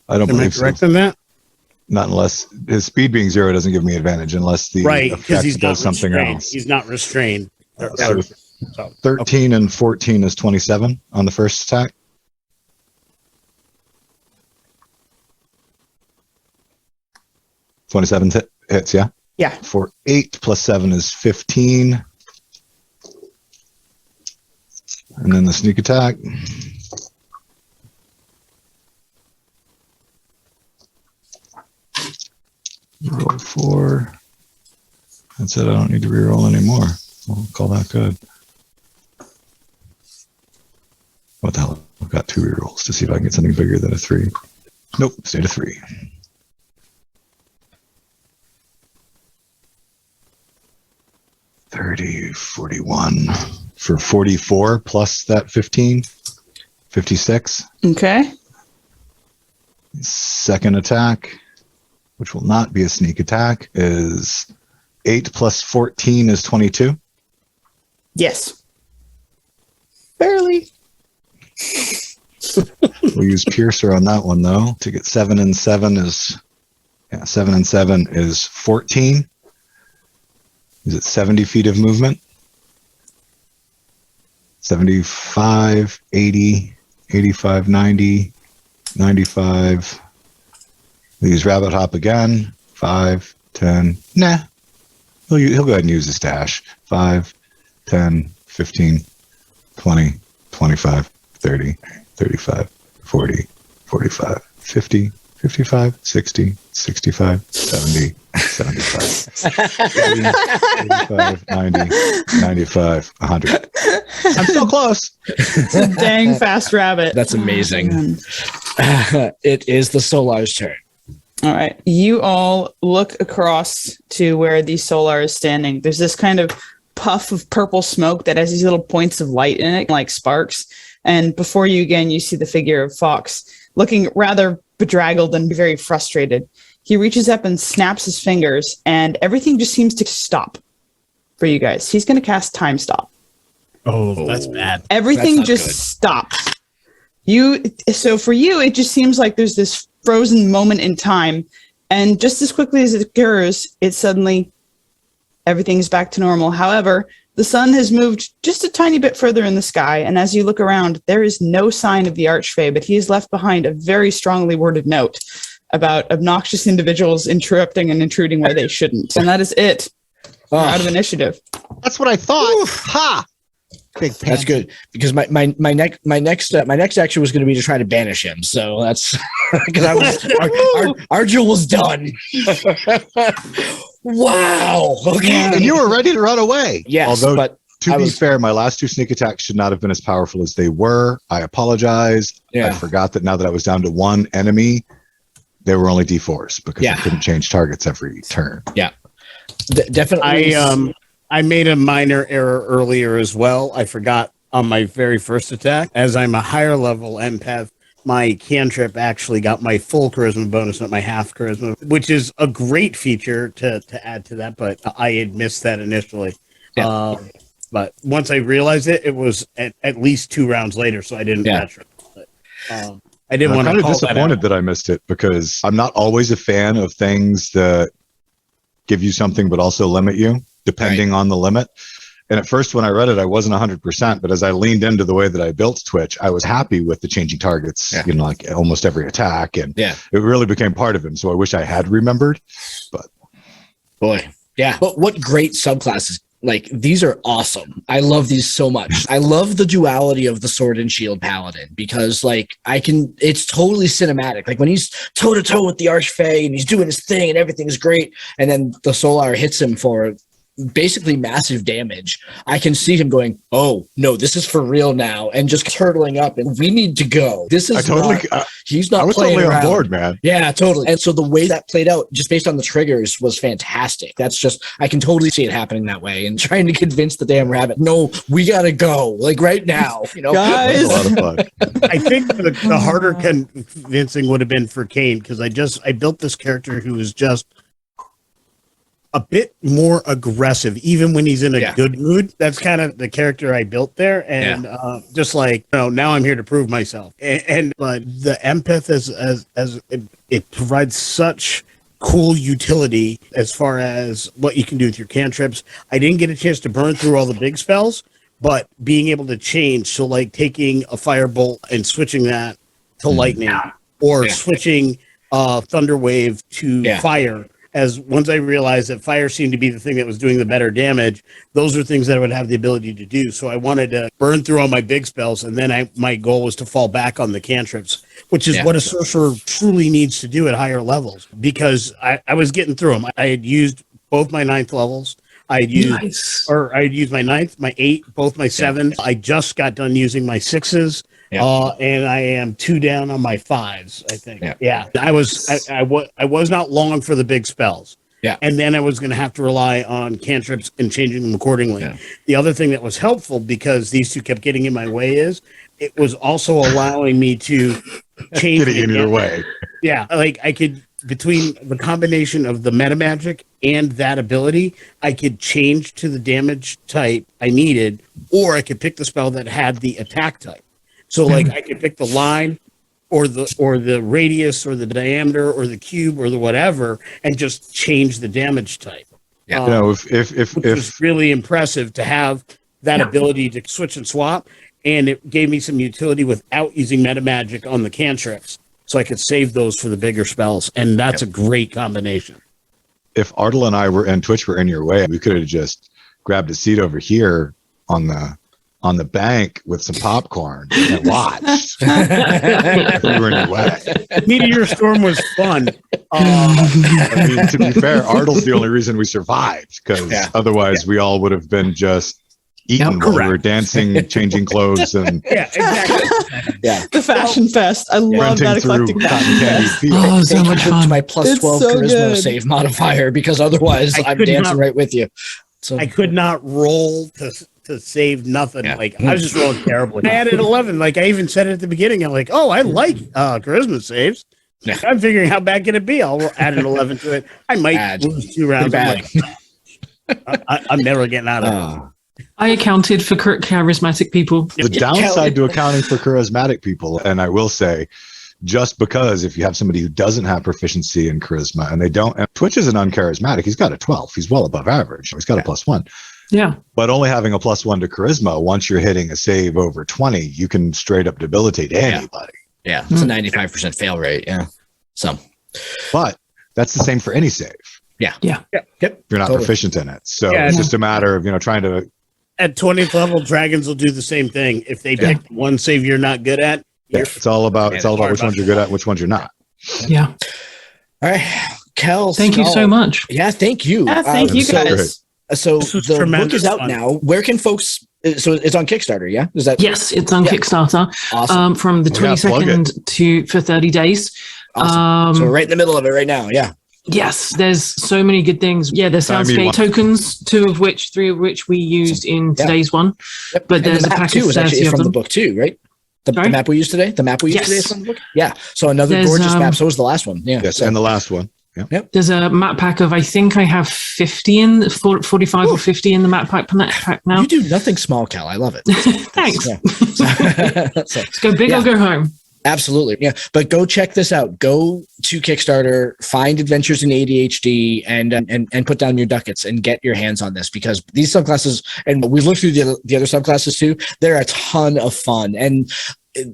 I don't Am I believe so. correct in that? Not unless his speed being 0 doesn't give me advantage unless the Right, because effect he's does not something restrained. else. He's not restrained. So 13 and 14 is 27 on the first attack. Hits, yeah? Yeah. For 8 plus 7 is 15. And then the sneak attack. Roll 4. That's it. I don't need to reroll anymore. We'll call that good. What the hell? I've got 2 rerolls to see if I can get something bigger than a 3. Nope, stayed a 3. $30, 41 for 44 plus that 15, 56. Okay. Second attack, which will not be a sneak attack, is 8 plus 14 is 22. Yes. Barely. We'll use Piercer on that one though. To get 7 and 7 is 7 and 7 is 14. Is it 70 feet of movement? 75, 80, 85, 90, 95. We'll use Rabbit Hop again. 5, 10. Nah. He'll go ahead and use his dash. 5, 10, 15, 20, 25, 30, 35, 40, 45, 50, 55, 60, 65, 70, 75, 80, 85, 90, 95, 100. I'm so close. It's a dang fast rabbit. That's amazing. It is the Solar's turn. All right. You all look across to where the Solar is standing. There's this kind of puff of purple smoke that has these little points of light in it, like sparks. And before you again, you see the figure of Fox looking rather bedraggled and very frustrated. He reaches up and snaps his fingers, and everything just seems to stop for you guys. He's going to cast Time Stop. Oh, that's bad. Everything That's not just good. stops. So for you, it just seems like there's this frozen moment in time, and just as quickly as it occurs, it suddenly everything's back to normal. However, the sun has moved just a tiny bit further in the sky, and as you look around, there is no sign of the Arch Fey, but he has left behind a very strongly worded note about obnoxious individuals interrupting and intruding where they shouldn't. And that is it. We're out of initiative. That's what I thought. Ha! Big That's good because my next action was going to be to try to banish him. So that's because Ardul was done. Wow. Okay. And you were ready to run away. Yes, Although, but to be fair, my last 2 sneak attacks should not have been as powerful as they were. I apologize. Yeah. I forgot that now that I was down to 1 enemy, they were only D4s because I couldn't change targets every turn. Yeah. Definitely. I made a minor error earlier as well. I forgot on my very first attack. As I'm a higher level empath, my cantrip actually got my full charisma bonus, not my half charisma, which is a great feature to add to that, but I had missed that initially. Yeah. But once I realized it, it was at least 2 rounds later, so I didn't catch it. But, I didn't want to I'm kind call of disappointed that I missed it because I'm not always a fan of things that give you something but also limit you, depending on the limit. And at first, when I read it, I wasn't 100%. But as I leaned into the way that I built Twitch, I was happy with the changing targets, like almost every attack. And it really became part of him. So I wish I had remembered. But boy, but what great subclasses. Like, these are awesome. I love these so much. I love the duality of the sword and shield paladin because, like, it's totally cinematic. Like, when he's toe to toe with the Arch Fey and he's doing his thing and everything's great, and then the Solar hits him for basically massive damage, I can see him going, oh no, this is for real now, and just turtling up, and we need to go. This is he's not. I was totally on board, man. Yeah, totally. And so the way that played out, just based on the triggers, was fantastic. That's just, I can totally see it happening that way, and trying to convince the damn rabbit, no, we gotta go, like right now, guys. A lot of fun. I think the harder convincing would have been for Kane, because I built this character who was just a bit more aggressive, even when he's in a good mood. That's kind of the character I built there, and just like, now I'm here to prove myself. But the empath as it provides such cool utility as far as what you can do with your cantrips. I didn't get a chance to burn through all the big spells, but being able to change, so like taking a firebolt and switching that to lightning, or switching thunder wave to fire. As once I realized that fire seemed to be the thing that was doing the better damage, those are things that I would have the ability to do. So I wanted to burn through all my big spells, and then my goal was to fall back on the cantrips, which is what a sorcerer truly needs to do at higher levels, because I was getting through them. I had used both my 9th levels. I had used my 9th, my 8, both my 7s. I just got done using my 6s. And I am 2 down on my 5s, I think. I was not long for the big spells. And then I was going to have to rely on cantrips and changing them accordingly. The other thing that was helpful, because these two kept getting in my way, is it was also allowing me to change getting in your way. Like I could, between the combination of the meta magic and that ability, I could change to the damage type I needed, or I could pick the spell that had the attack type. So, like, I could pick the line, or the radius, or the diameter, or the cube, or the whatever, and just change the damage type. If was really impressive to have that ability to switch and swap, and it gave me some utility without using meta magic on the cantrips, so I could save those for the bigger spells, and that's a great combination. If Ardul and I and Twitch were in your way, we could have just grabbed a seat over here on the bank with some popcorn and watched. If we were in your way. Meteor Storm was fun. I mean, to be fair, Ardul's the only reason we survived, because otherwise we all would have been just eating while we were dancing, changing clothes, and the fashion fest. I love that eclectic fashion. So much fun. My plus 12 charisma save modifier, because otherwise I'm dancing right with you. So I could not roll to save nothing. Like, I was just rolling terribly. I added 11. Like, I even said it at the beginning. I'm like, I like charisma saves. I'm figuring how bad can it be? I'll add an 11 to it. I might lose 2 rounds. I'm never getting out of it. I accounted for charismatic people. The downside to accounting for charismatic people, and I will say, just because if you have somebody who doesn't have proficiency in charisma, and they don't, and Twitch isn't uncharismatic, he's got a 12. He's well above average. He's got a +1. Yeah. But only having a +1 to charisma, once you're hitting a save over 20, you can straight up debilitate anybody. Yeah. It's a 95% fail rate. Yeah. But that's the same for any save. Yep. You're not proficient in it. So it's just a matter of, trying to. At 20th level, dragons will do the same thing. If they pick one save you're not good at, it's all about which ones you're good at, which ones you're not. Yeah. All right. Kel, thank you so much. Yeah, thank you. Yeah, thank you guys. So the book is out now. Where can folks? So it's on Kickstarter, yeah? Is that? Yes, it's on Kickstarter. Awesome. From the 22nd for 30 days. Awesome. So we're right in the middle of it right now. Yeah. Yes, there's so many good things. Yeah, there's Soundscape tokens, 3 of which we used in today's one. Yep. But there's a pack of 30 from the book too, right? The map we used today. The map we used today is from the book. Yeah. So another gorgeous map. So was the last one. Yeah. Yes, and the last one. Yep. There's a map pack of, I think I have 45 or 50 in the map pack now. You do nothing small, Cal. I love it. Thanks. Let's go big or go home. Absolutely. Yeah. But go check this out. Go to Kickstarter, find Adventures in ADHD and put down your ducats and get your hands on this, because these subclasses, and we've looked through the other subclasses too, they're a ton of fun. And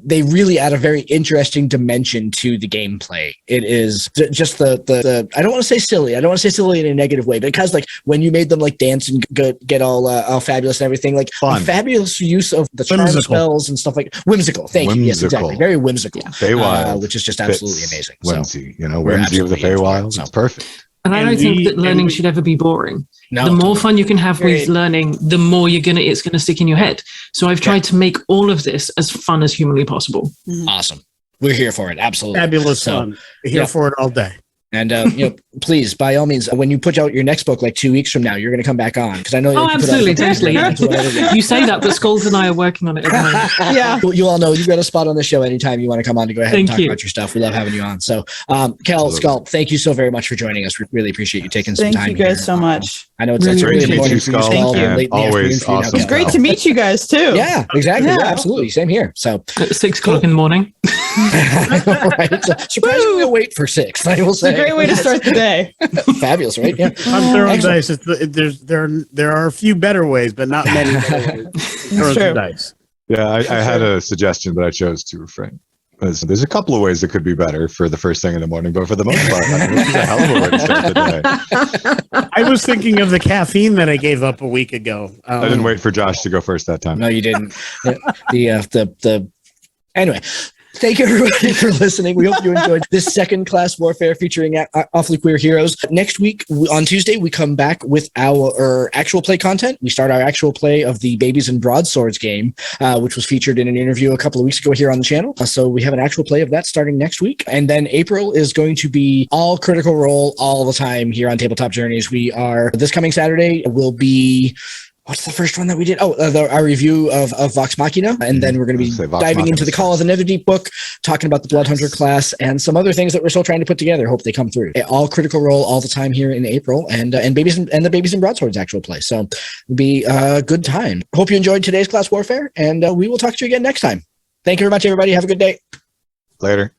they really add a very interesting dimension to the gameplay. It is just the I don't want to say silly. I don't want to say silly in a negative way, because like when you made them like dance and get all fabulous and everything, like the fabulous use of the charm spells and stuff, like whimsical. Thank you. Yes, exactly. Very whimsical. Feywild, whimsy just absolutely amazing. Whimsy, whimsy of the Feywild. It's perfect. And I don't think that learning should ever be boring. No, the more fun you can have with learning, the more it's gonna stick in your head. So I've tried to make all of this as fun as humanly possible. Awesome. We're here for it. Absolutely. Fabulous fun. We're here for it all day. And please, by all means, when you put out your next book, like 2 weeks from now, you're going to come back on, because I know. Oh, absolutely, totally. You say that, but Skulls and I are working on it at the moment. Yeah. You all know you've got a spot on the show anytime you want to come on to go ahead and talk about your stuff. We love having you on. So, Kel, Skull, thank you so very much for joining us. We really appreciate you taking some time. Thank you guys so much. I know it's really important for you, Skull. Thank you. Always awesome. It's great to meet you guys too. Yeah, exactly. Yeah, absolutely. Same here. So at 6 o'clock in the morning. Right. So, surprisingly, wait for 6. I will say. It's a great way to start the day. Fabulous, right? Yeah. I'm throwing dice. There are a few better ways, but not many better ways. Throw some dice. Yeah, I had a suggestion, but I chose to refrain. There's a couple of ways that could be better for the first thing in the morning, but for the most part, this is a hell of a way to start the day. I was thinking of the caffeine that I gave up a week ago. I didn't wait for Josh to go first that time. No, you didn't. Anyway. Thank you, everybody, for listening. We hope you enjoyed this second class warfare featuring Awfully Queer Heroes. Next week, on Tuesday, we come back with our actual play content. We start our actual play of the Babies and Broadswords game, which was featured in an interview a couple of weeks ago here on the channel. So we have an actual play of that starting next week. And then April is going to be all Critical Role all the time here on Tabletop Journeys. This coming Saturday will be... What's the first one that we did? Our review of Vox Machina. And then we're going to be diving into the Call of the Netherdeep book, talking about the Bloodhunter class and some other things that we're still trying to put together. Hope they come through. All Critical Role all the time here in April, and the Babies and Broadswords actual play. So it'll be a good time. Hope you enjoyed today's class warfare, and we will talk to you again next time. Thank you very much, everybody. Have a good day. Later.